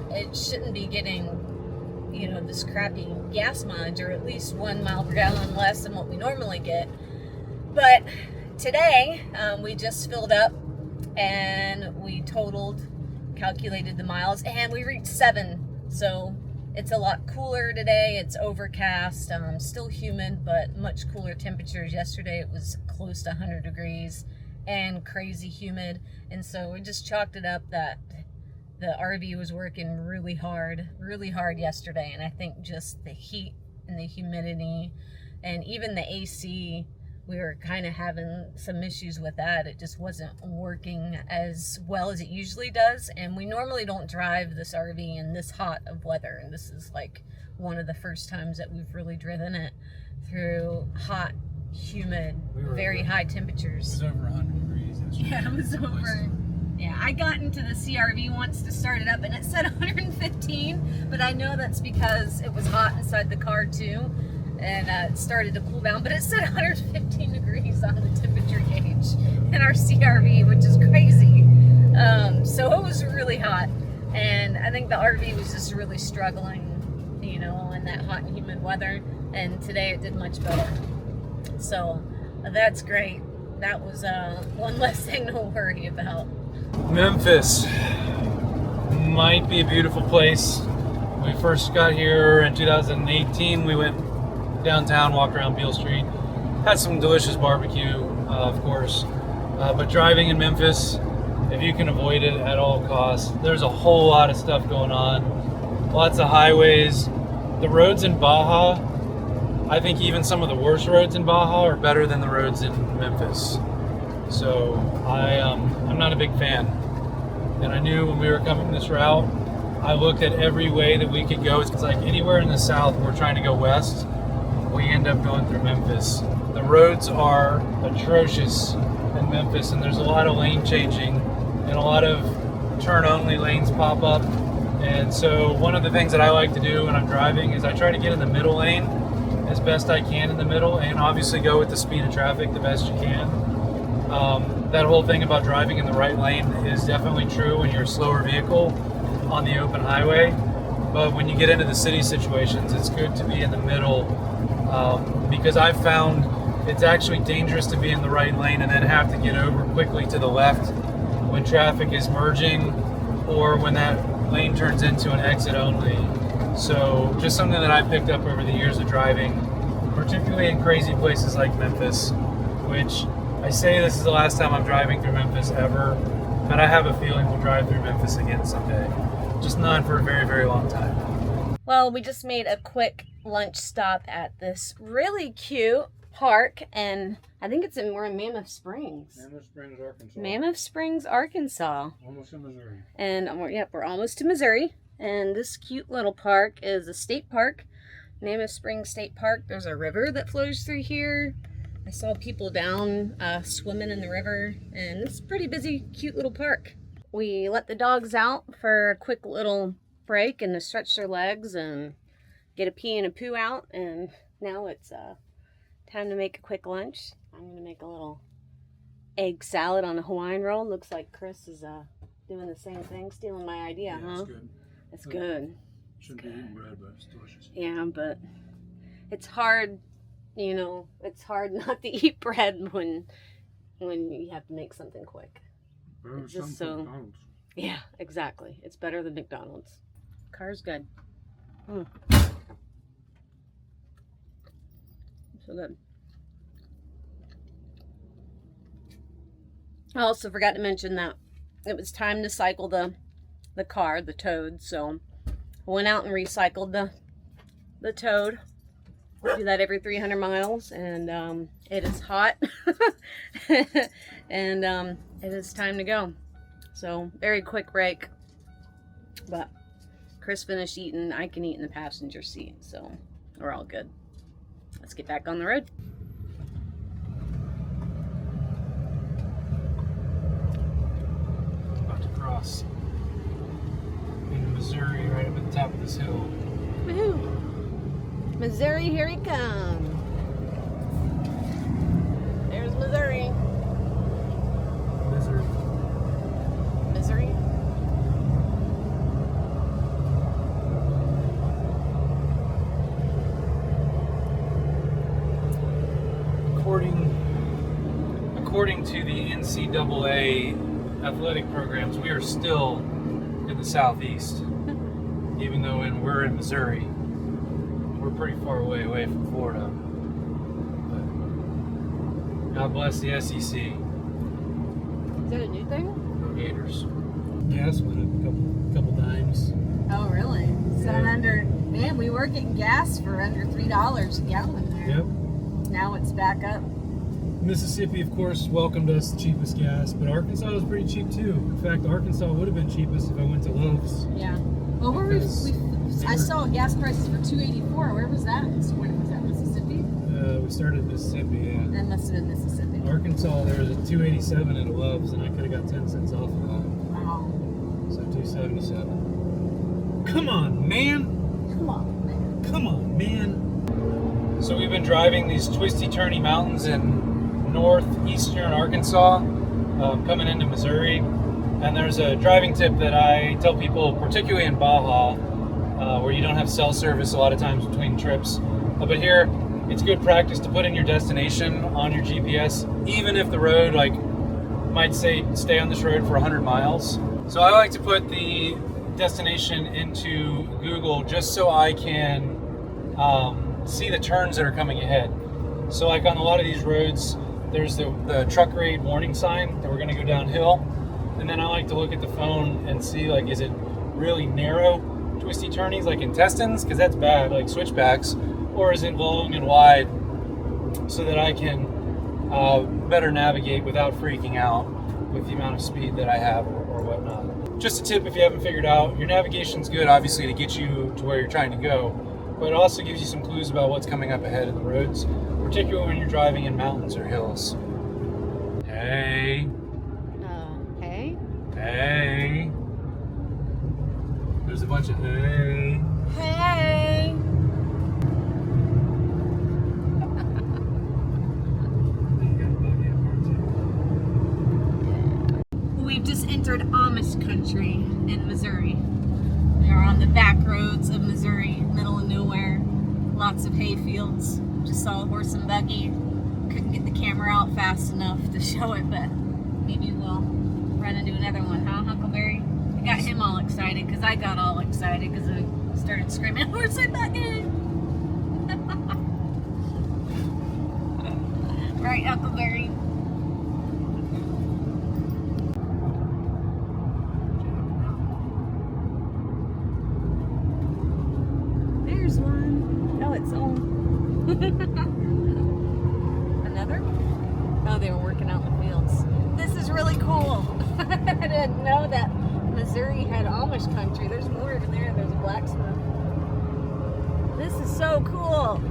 it shouldn't be getting, you know, this crappy gas mileage, or at least 1 mile per gallon less than what we normally get. But today, we just filled up and we calculated the miles, and we reached 7. So it's a lot cooler today. It's overcast, still humid, but much cooler temperatures. Yesterday it was close to 100 degrees and crazy humid. And so we just chalked it up that the RV was working really hard yesterday. And I think just the heat and the humidity and even the AC, we were kind of having some issues with that. It just wasn't working as well as it usually does. And we normally don't drive this RV in this hot of weather. And this is like one of the first times that we've really driven it through hot, humid, very high temperatures.
It was over 100 degrees yesterday.
Yeah, it was over. Yeah, I got into the CRV once to start it up and it said 115, but I know that's because it was hot inside the car too. And it started to cool down, but it said 115 degrees on the temperature gauge in our CRV, which is crazy. So it was really hot, and I think the RV was just really struggling, you know, in that hot and humid weather. And today it did much better, so that's great. That was one less thing to worry about.
Memphis might be a beautiful place. When we first got here in 2018, we went downtown, walked around Beale Street, had some delicious barbecue, of course, but driving in Memphis, if you can avoid it at all costs, there's a whole lot of stuff going on, lots of highways. The roads in Baja, I think even some of the worst roads in Baja are better than the roads in Memphis, so I'm not a big fan. And I knew when we were coming this route, I looked at every way that we could go. It's like anywhere in the south we're trying to go west, we end up going through Memphis. The roads are atrocious in Memphis, and there's a lot of lane changing and a lot of turn-only lanes pop up. And so one of the things that I like to do when I'm driving is I try to get in the middle lane as best I can in the middle, and obviously go with the speed of traffic the best you can. That whole thing about driving in the right lane is definitely true when you're a slower vehicle on the open highway, but when you get into the city situations, it's good to be in the middle. Because I've found it's actually dangerous to be in the right lane and then have to get over quickly to the left when traffic is merging or when that lane turns into an exit only. So just something that I've picked up over the years of driving, particularly in crazy places like Memphis, which I say this is the last time I'm driving through Memphis ever, but I have a feeling we'll drive through Memphis again someday. Just not for a very, very long time.
Well, we just made a quick lunch stop at this really cute park, and I think we're in Mammoth Springs.
Mammoth Springs, Arkansas.
Mammoth Springs, Arkansas.
Almost in Missouri.
And we're almost to Missouri. And this cute little park is a state park, Mammoth Springs State Park. There's a river that flows through here. I saw people down swimming in the river, and it's a pretty busy, cute little park. We let the dogs out for a quick little break and to stretch their legs and get a pee and a poo out, and now it's time to make a quick lunch. I'm going to make a little egg salad on a Hawaiian roll. Looks like Chris is doing the same thing, stealing my idea, huh?
It's good.
It's good.
Shouldn't be eating bread, but it's delicious.
Yeah, but it's hard, you know, it's hard not to eat bread when you have to make something quick. It's just so, McDonald's. Yeah, exactly. It's better than McDonald's. Car's good. So good. I also forgot to mention that it was time to cycle the car, the Toad. So I went out and recycled the Toad. I do that every 300 miles, and it is hot, and it is time to go. So very quick break, but Chris finished eating. I can eat in the passenger seat, so we're all good. Let's get back on the road.
across into Missouri right up at the top of this hill.
Woohoo! Missouri, here he comes. There's Missouri.
Missouri.
Missouri.
According to the NCAA athletic programs, we are still in the southeast, even though we're in Missouri. We're pretty far away from Florida. But God bless the SEC.
Is that a new thing?
Go Gators. Gas went up a couple dimes.
Oh, really?
Yeah.
Man, we were getting gas for under $3 a gallon there.
Yep.
Now it's back up.
Mississippi, of course, welcomed us the cheapest gas, but Arkansas was pretty cheap too. In fact, Arkansas would have been cheapest if I went to Lowe's.
Yeah. Well, I saw gas prices for $2.84. Where was that? Where was that? Mississippi?
We started in Mississippi, yeah.
That must have been Mississippi.
Arkansas, there was a $2.87 at a Love's, and I could have got 10 cents off of that.
Wow.
So $2.77. Come on, man!
Come on, man.
Come on, man! So we've been driving these twisty, turny mountains in northeastern Arkansas, coming into Missouri. And there's a driving tip that I tell people, particularly in Baja, where you don't have cell service a lot of times between trips. But here, it's good practice to put in your destination on your GPS, even if the road might say stay on this road for 100 miles. So I like to put the destination into Google just so I can see the turns that are coming ahead. So like on a lot of these roads, there's the truck grade warning sign that we're going to go downhill. And then I like to look at the phone and see, is it really narrow twisty turnies like intestines? Because that's bad, like switchbacks. Or is it long and wide so that I can better navigate without freaking out with the amount of speed that I have or whatnot. Just a tip if you haven't figured out, your navigation's good obviously to get you to where you're trying to go, but it also gives you some clues about what's coming up ahead in the roads, particularly when you're driving in mountains or hills. Hey.
Hey?
Hey. There's a bunch of hey.
Hey! We've just entered Amish country in Missouri. We are on the back roads of Missouri, middle of nowhere. Lots of hay fields. Just saw a horse and buggy. Couldn't get the camera out fast enough to show it, but maybe we'll run into another one, huh, Huckleberry? I got him all excited because I got all excited because I started screaming, horse and buggy! Right, Huckleberry? There's one. Oh, it's on. Another? Oh, they were working out in the fields. This is really cool. I didn't know that Missouri had Amish country. There's more over there. There's a blacksmith. This is so cool.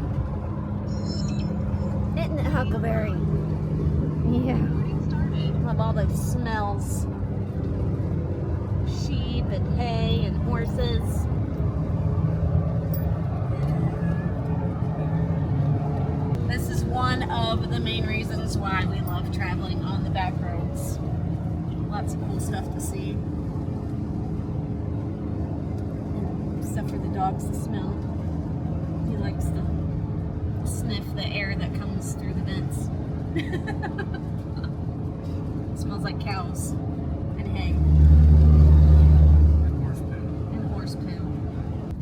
Isn't it, Huckleberry? Yeah. Love all those smells. Sheep and hay and horses. This is one of the main reasons why we love traveling on the back roads. Lots of cool stuff to see. And stuff for the dogs to smell. He likes to sniff the air that comes through the vents. It smells like cows and hay. And horse poo.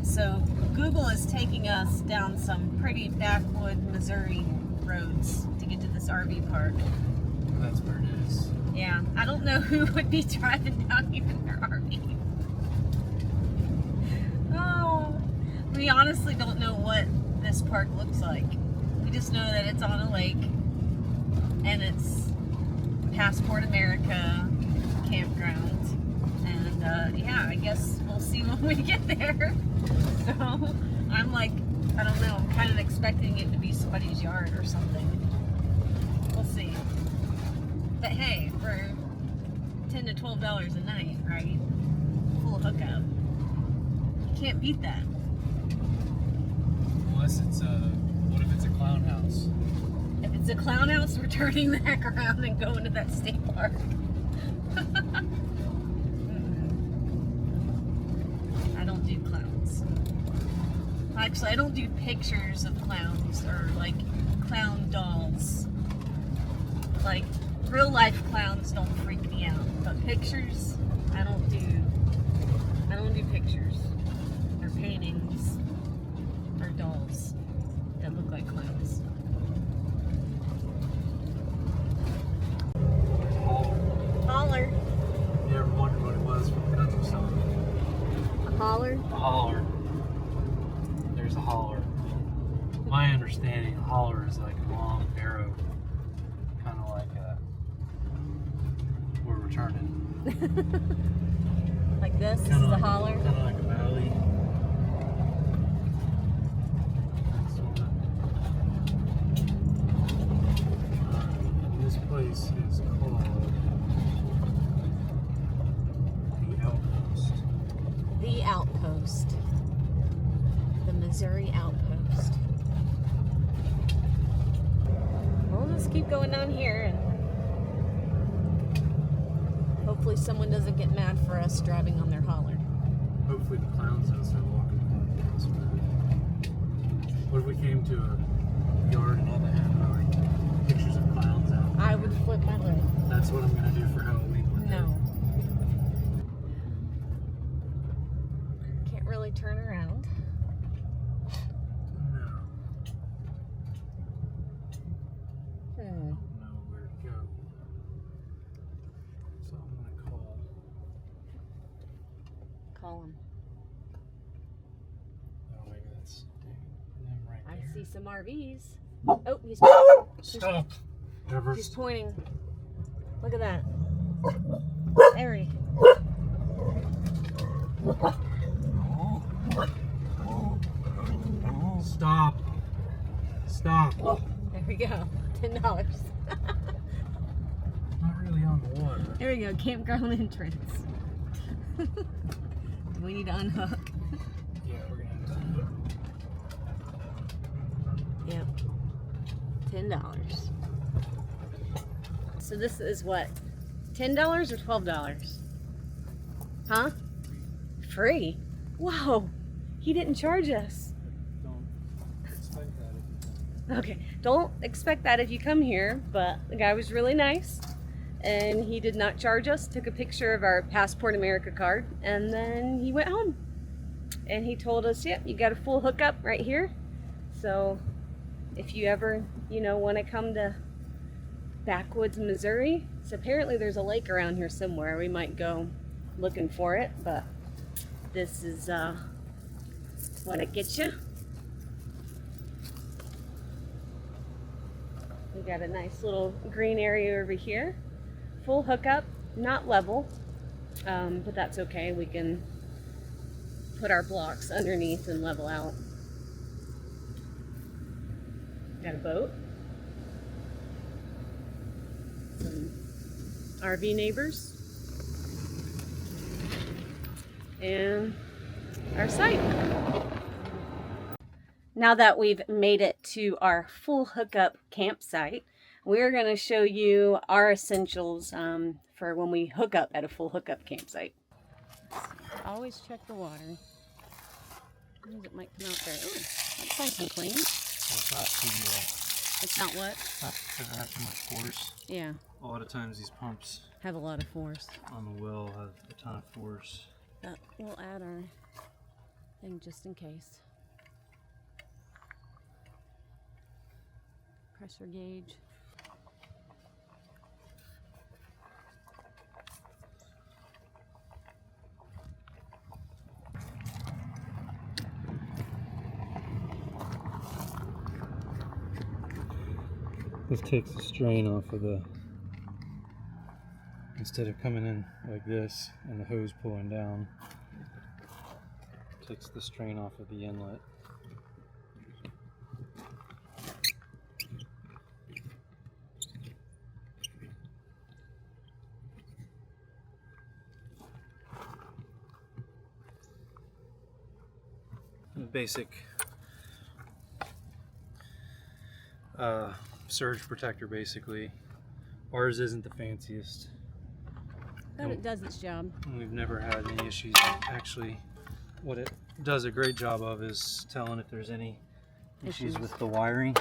So Google is taking us down some pretty backwood Missouri roads to get to this RV park.
That's where it is.
Yeah, I don't know who would be driving down here in their RV. Oh, we honestly don't know what this park looks like. We just know that it's on a lake and it's Passport America campground. And yeah, I guess we'll see when we get there. So I'm like, I don't know, I'm kind of expecting it to be somebody's yard or something. We'll see. But hey, for $10 to $12 a night, right? Full hookup. You can't beat that.
Unless it's what if it's a clown house?
If it's a clown house, we're turning the heck around and going to that state park. I don't do clowns. Actually, I don't do pictures of clowns or like clown dolls. Like real life clowns don't freak me out, but pictures, I don't do pictures or paintings or dolls that look like clowns. Holler.
You ever wondered what it was from the country song?
A holler?
A holler. There's a holler. My understanding, a holler is like a long arrow, kind of like we're returning.
Like this? This
Kinda
is a
like,
holler?
Kind of like a valley. This place is called the Outpost.
The Outpost. The Missouri Outpost. We'll just keep going down here and hopefully someone doesn't get mad for us driving on their holler.
Hopefully the clowns don't start walking by us. What if we came to a yard and all they had were like pictures of clowns out?
I would flip my lid.
That's what I'm gonna do for Halloween one day.
No. Can't really turn around.
No.
Hmm.
I don't know where to go. So I'm gonna
Call him.
oh maybe that's them right
I
there.
see some RVs. Oh,
Stop. Never.
he's pointing. Look at that. There he.
Stop. Stop.
There we go. $10.
Not really on the water.
There we go. Campground entrance. Do we need to unhook?
Yeah, we're gonna have to.
Yep. $10. So this is what? $10 or $12? Huh? Free? Whoa. He didn't charge us.
Don't expect that if you
Okay. Don't expect that if you come here, but the guy was really nice and he did not charge us. Took a picture of our Passport America card and then he went home. And he told us, yep, you got a full hookup right here. So if you ever, want to come to backwoods Missouri, so apparently there's a lake around here somewhere. We might go looking for it, but this is what it gets you. We got a nice little green area over here. Full hookup, not level, but that's okay. We can put our blocks underneath and level out. Got a boat. Some RV neighbors. And our site. Now that we've made it to our full hookup campsite, we're going to show you our essentials for when we hook up at a full hookup campsite. Always check the water. It might come out there. Ooh, that's nice and clean.
It's not too
It's not what?
doesn't have too much force.
Yeah,
A lot of times these pumps
have a lot of force.
on the well have a ton of force.
But we'll add our thing just in case. Pressure gauge.
This takes the strain off of the, instead of coming in like this and the hose pulling down, takes the strain off of the inlet. basic surge protector basically. Ours isn't the fanciest.
But it does its job.
We've never had any issues. Actually, what it does a great job of is telling if there's any issues with the wiring.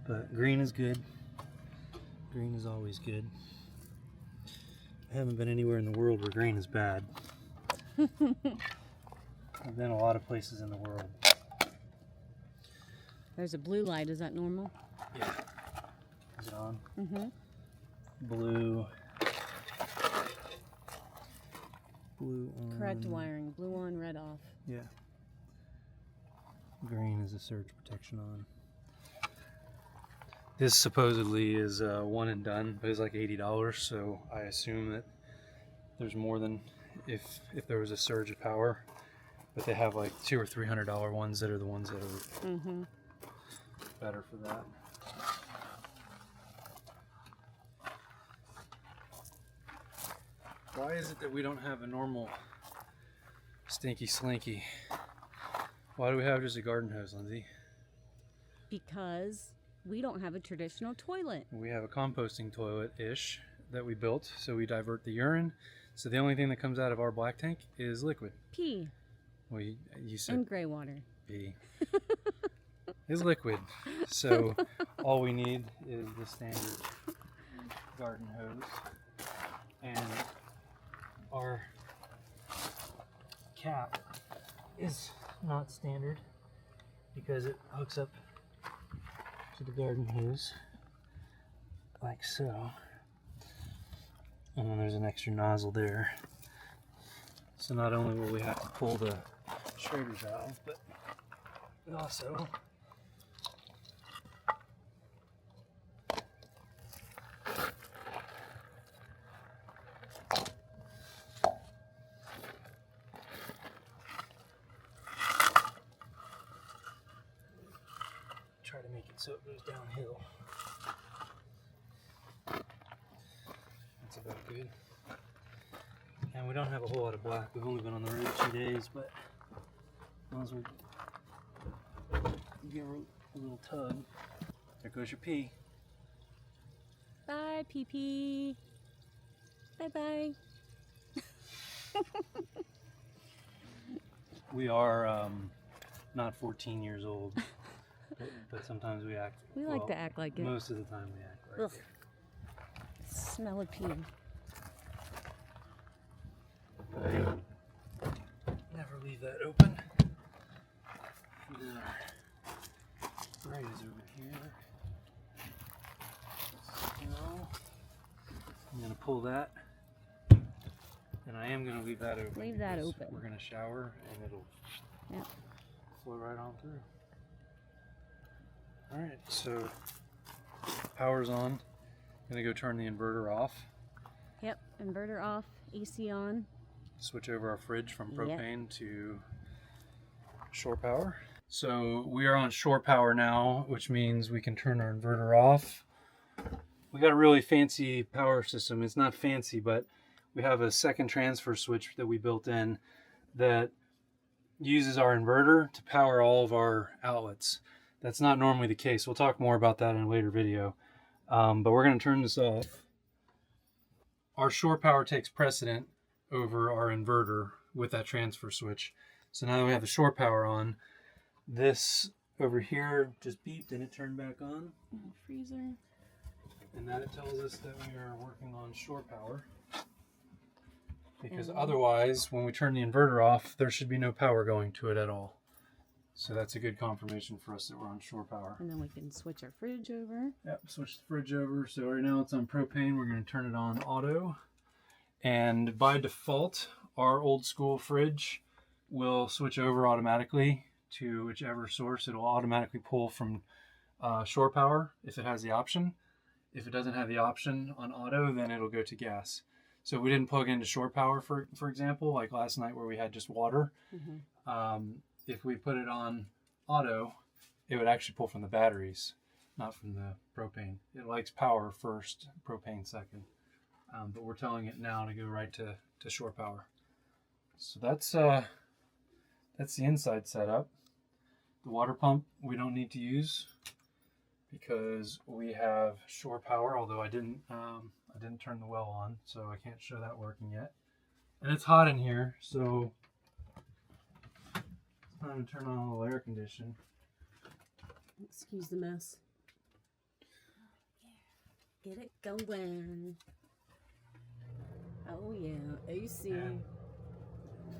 But green is good. Green is always good. I haven't been anywhere in the world where green is bad. I've been a lot of places in the world.
There's a blue light. Is that normal?
Yeah. Is it on?
Mm-hmm.
Blue. Blue on.
Correct wiring. Blue on, red off.
Yeah. Green is a surge protection on. This supposedly is one and done, but it's like $80, so I assume that there's more than if there was a surge of power. But they have like $200 or $300 ones that are the ones that are better for that. Why is it that we don't have a normal stinky slinky? Why do we have just a garden hose, Lindsay?
Because we don't have a traditional toilet.
We have a composting toilet-ish that we built, so we divert the urine. So the only thing that comes out of our black tank is liquid.
Pee.
Well, you said
And gray water.
pee. Is liquid. So all we need is the standard garden hose. And our cap is not standard because it hooks up to the garden hose like so. And then there's an extra nozzle there. So not only will we have to pull the Schrader valve, but we also try to make it so it goes downhill. That's about good. And we don't have a whole lot of black. We've only been on the road 2 days, but as long as we give her a little tug. There goes your pee.
Bye, pee-pee. Bye-bye.
We are not 14 years old, but sometimes we act.
We like to act like it.
Most of the time we act like it.
Smell of pee.
Never leave that open. Right is over here. So I'm gonna pull that, and I am gonna leave that open.
Leave that
because
open.
We're gonna shower, and it'll flow right on through. All right, so power's on. Gonna go turn the inverter off.
Yep, inverter off, AC on.
Switch over our fridge from propane to shore power. So we are on shore power now, which means we can turn our inverter off. We got a really fancy power system. It's not fancy, but we have a second transfer switch that we built in that uses our inverter to power all of our outlets. That's not normally the case. We'll talk more about that in a later video. But we're going to turn this off. Our shore power takes precedent over our inverter with that transfer switch. So now that we have the shore power on, this over here just beeped and it turned back on.
Freezer.
And that it tells us that we are working on shore power. Because otherwise, when we turn the inverter off, there should be no power going to it at all. So that's a good confirmation for us that we're on shore power.
And then we can switch our fridge over.
Yep, switch the fridge over. So right now it's on propane. We're going to turn it on auto. And by default, our old school fridge will switch over automatically to whichever source. It'll automatically pull from shore power if it has the option. If it doesn't have the option on auto, then it'll go to gas. So if we didn't plug into shore power, for example, like last night where we had just water, if we put it on auto, it would actually pull from the batteries, not from the propane. It likes power first, propane second. But we're telling it now to go right to shore power. So that's the inside setup. The water pump we don't need to use because we have shore power, although I didn't turn the well on, so I can't show that working yet. And it's hot in here, so it's time to turn on a little air condition.
Excuse the mess. Get it going. Oh yeah, AC.
And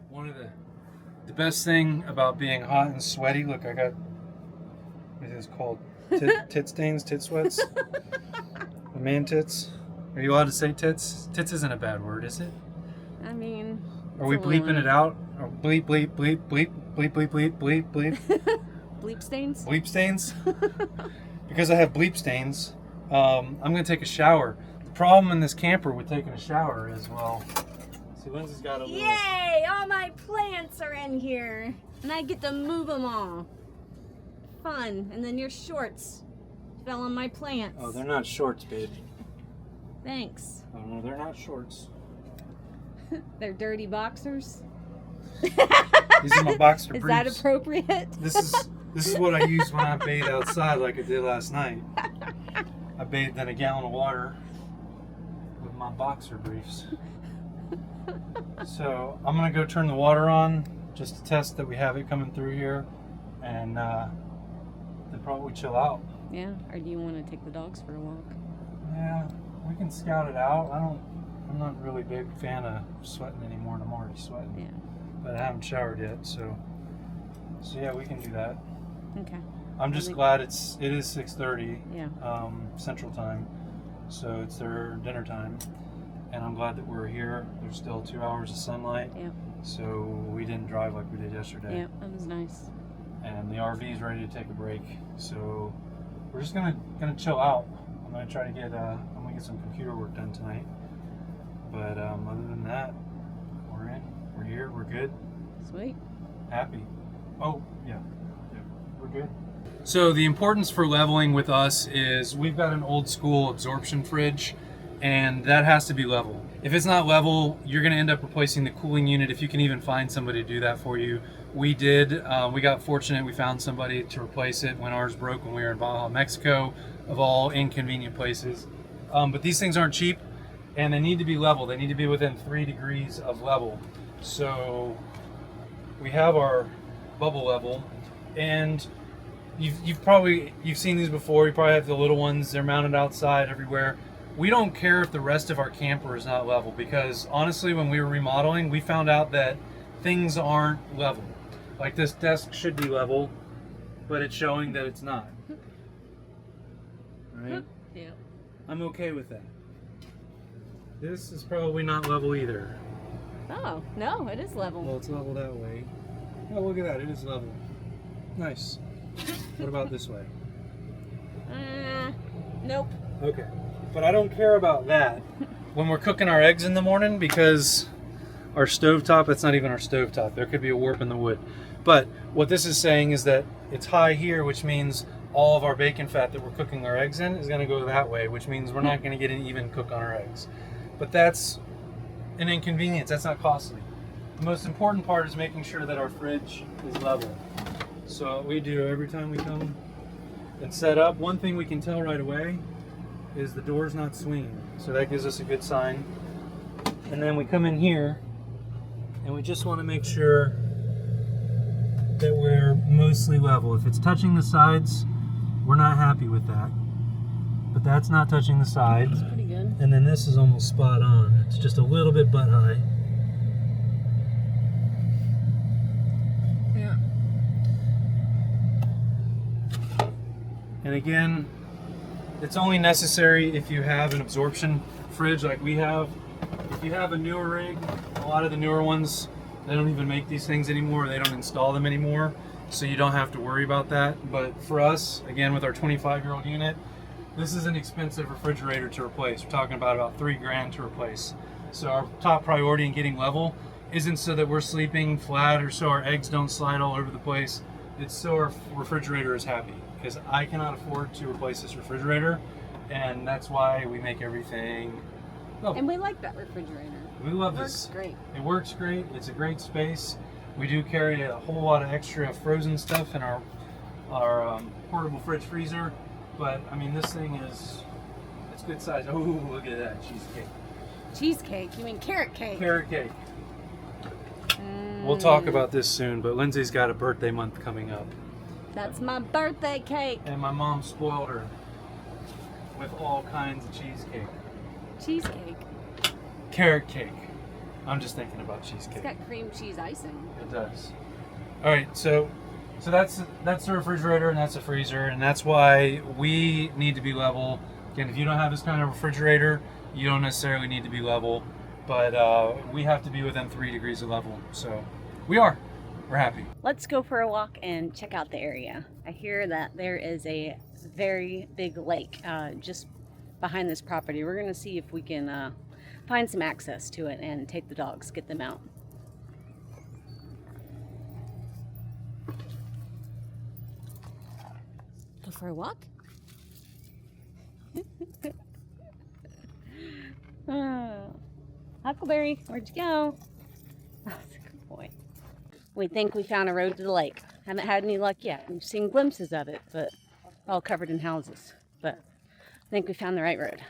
one of the best thing about being hot and sweaty, look, I got, what is this called? Tit stains, tit sweats? The man tits? Are you allowed to say tits? Tits isn't a bad word, is it?
I mean,
Are we bleeping it out? Or bleep, bleep, bleep, bleep, bleep, bleep, bleep, bleep, bleep.
bleep stains?
Bleep stains? Because I have bleep stains, I'm going to take a shower. The problem in this camper with taking a shower is, well, see, Lindsay's got a little...
Yay! All my plants are in here. And I get to move them all. Fun. And then your shorts fell on my plants.
Oh, they're not shorts, babe.
Thanks.
Oh, no, they're not shorts.
They're dirty boxers.
These are my boxer
Is
briefs.
that appropriate?
This is what I use when I bathe outside like I did last night. I bathed in a gallon of water with my boxer briefs. So I'm gonna go turn the water on just to test that we have it coming through here, and then probably chill out.
Yeah. Or do you want to take the dogs for a walk?
Yeah, we can scout it out. I'm not really a big fan of sweating anymore, and I'm already sweating.
Yeah.
But I haven't showered yet, so yeah, we can do that.
Okay.
I'm just glad it is 6:30
Yeah.
Central Time, so it's their dinner time, and I'm glad that we're here. There's still 2 hours of sunlight,
Yeah.
so we didn't drive like we did yesterday.
Yeah. That was nice.
And the RV is ready to take a break, so we're just gonna chill out. I'm gonna try to get some computer work done tonight. But other than that, we're here, we're good,
Sweet.
happy. Oh yeah, we're good. So the importance for leveling with us is we've got an old school absorption fridge, and that has to be level. If it's not level, you're gonna end up replacing the cooling unit if you can even find somebody to do that for you. We did, we got fortunate, we found somebody to replace it when ours broke when we were in Baja, Mexico, of all inconvenient places. But these things aren't cheap, and they need to be level. They need to be within 3 degrees of level. So we have our bubble level, and you've seen these before. You probably have the little ones. They're mounted outside everywhere. We don't care if the rest of our camper is not level, because honestly, when we were remodeling, we found out that things aren't level. Like this desk should be level, but it's showing that it's not. Right?
Yeah.
I'm okay with that. This is probably not level either.
Oh, no, it is level.
Well, it's level that way. Oh, look at that. It is level. Nice. What about this way?
Nope.
Okay. But I don't care about that when we're cooking our eggs in the morning, because our stovetop, that's not even our stovetop. There could be a warp in the wood. But what this is saying is that it's high here, which means all of our bacon fat that we're cooking our eggs in is going to go that way, which means we're not going to get an even cook on our eggs. But that's an inconvenience. That's not costly. The most important part is making sure that our fridge is level. So what we do every time we come and set up, one thing we can tell right away is the door's not swinging. So that gives us a good sign. And then we come in here and we just want to make sure that we're mostly level. If it's touching the sides, we're not happy with that. But that's not touching the sides.
That's pretty good.
And then this is almost spot on. It's just a little bit butt high.
Yeah.
And again, it's only necessary if you have an absorption fridge like we have. If you have a newer rig, a lot of the newer ones, they don't even make these things anymore. They don't install them anymore. So you don't have to worry about that. But for us, again, with our 25-year-old unit, this is an expensive refrigerator to replace. We're talking about $3 grand to replace. So our top priority in getting level isn't so that we're sleeping flat or so our eggs don't slide all over the place. It's so our refrigerator is happy, because I cannot afford to replace this refrigerator, and that's why we make everything level.
And we like that refrigerator.
We love
Works
this.
great.
It works great. It's a great space. We do carry a whole lot of extra frozen stuff in our portable fridge freezer, but I mean this thing it's good size. Oh, look at that cheesecake.
Cheesecake? You mean carrot cake?
Carrot cake. We'll talk about this soon, but Lindsay's got a birthday month coming up.
That's my birthday cake.
And my mom spoiled her with all kinds of cheesecake.
Cheesecake.
Carrot cake. I'm just thinking about cheesecake.
It's got cream cheese icing.
It does. All right, so that's the refrigerator and that's the freezer, and that's why we need to be level. Again, if you don't have this kind of refrigerator, you don't necessarily need to be level, but we have to be within 3 degrees of level. So we're happy.
Let's go for a walk and check out the area. I hear that there is a very big lake just behind this property. We're gonna see if we can find some access to it and take the dogs, get them out. Go for a walk? Oh, Huckleberry, where'd you go? That's a good boy. We think we found a road to the lake. Haven't had any luck yet. We've seen glimpses of it, but all covered in houses. But I think we found the right road.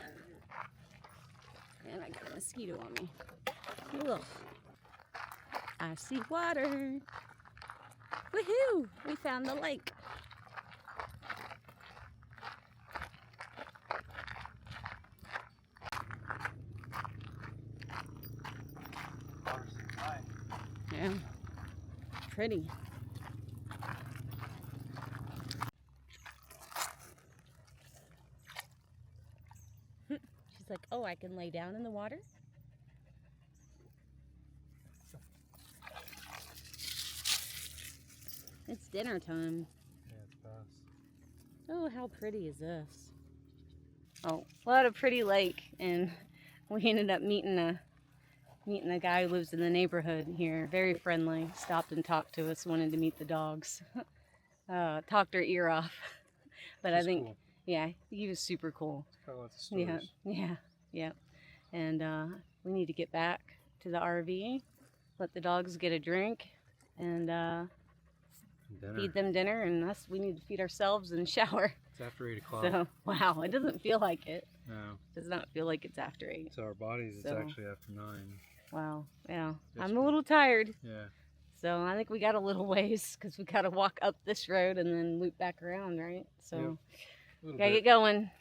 And I got a mosquito on me. Ugh. I see water. Woohoo! We found the lake. Yeah, pretty. She's like, oh, I can lay down in the water? It's dinner time.
Yeah, it's fast.
Oh, how pretty is this? Oh, what a pretty lake. And we ended up meeting a guy who lives in the neighborhood here. Very friendly. Stopped and talked to us, wanted to meet the dogs. Talked her ear off. But
She's
I think,
cool.
yeah, he was super cool.
Got lots of stories.
Yeah. And we need to get back to the RV, let the dogs get a drink, and
Dinner.
feed them dinner, and us, we need to feed ourselves and shower.
It's after 8 o'clock.
So, wow, it doesn't feel like it.
No.
Does not feel like it's after 8.
So our bodies, it's
So-
actually after 9.
Wow, yeah.
That's
I'm a little tired.
Yeah.
So I think we got a little ways because we got to walk up this road and then loop back around, right? So
Yep. A little
gotta
bit.
get going.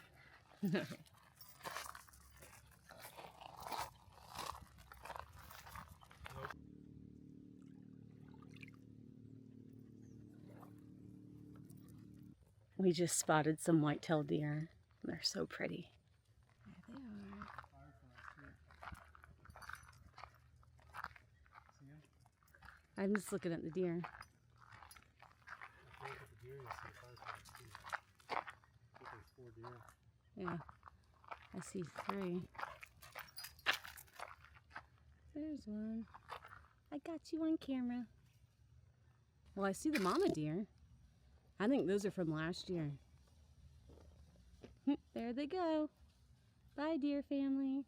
We just spotted some white-tailed deer. They're so pretty. There they are. I'm just looking at the deer. Yeah, I see 3. There's one. I got you on camera. Well, I see the mama deer. I think those are from last year. There they go. Bye, deer family.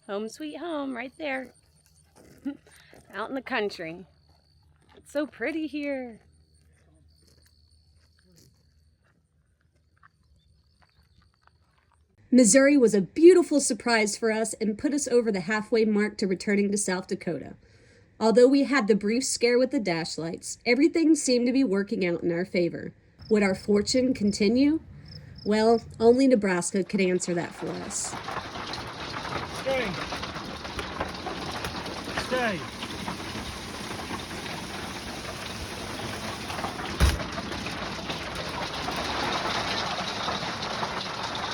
Home sweet home, right there. Out in the country. It's so pretty here.
Missouri was a beautiful surprise for us and put us over the halfway mark to returning to South Dakota. Although we had the brief scare with the dash lights, everything seemed to be working out in our favor. Would our fortune continue? Well, only Nebraska could answer that for us.
Stay. Stay.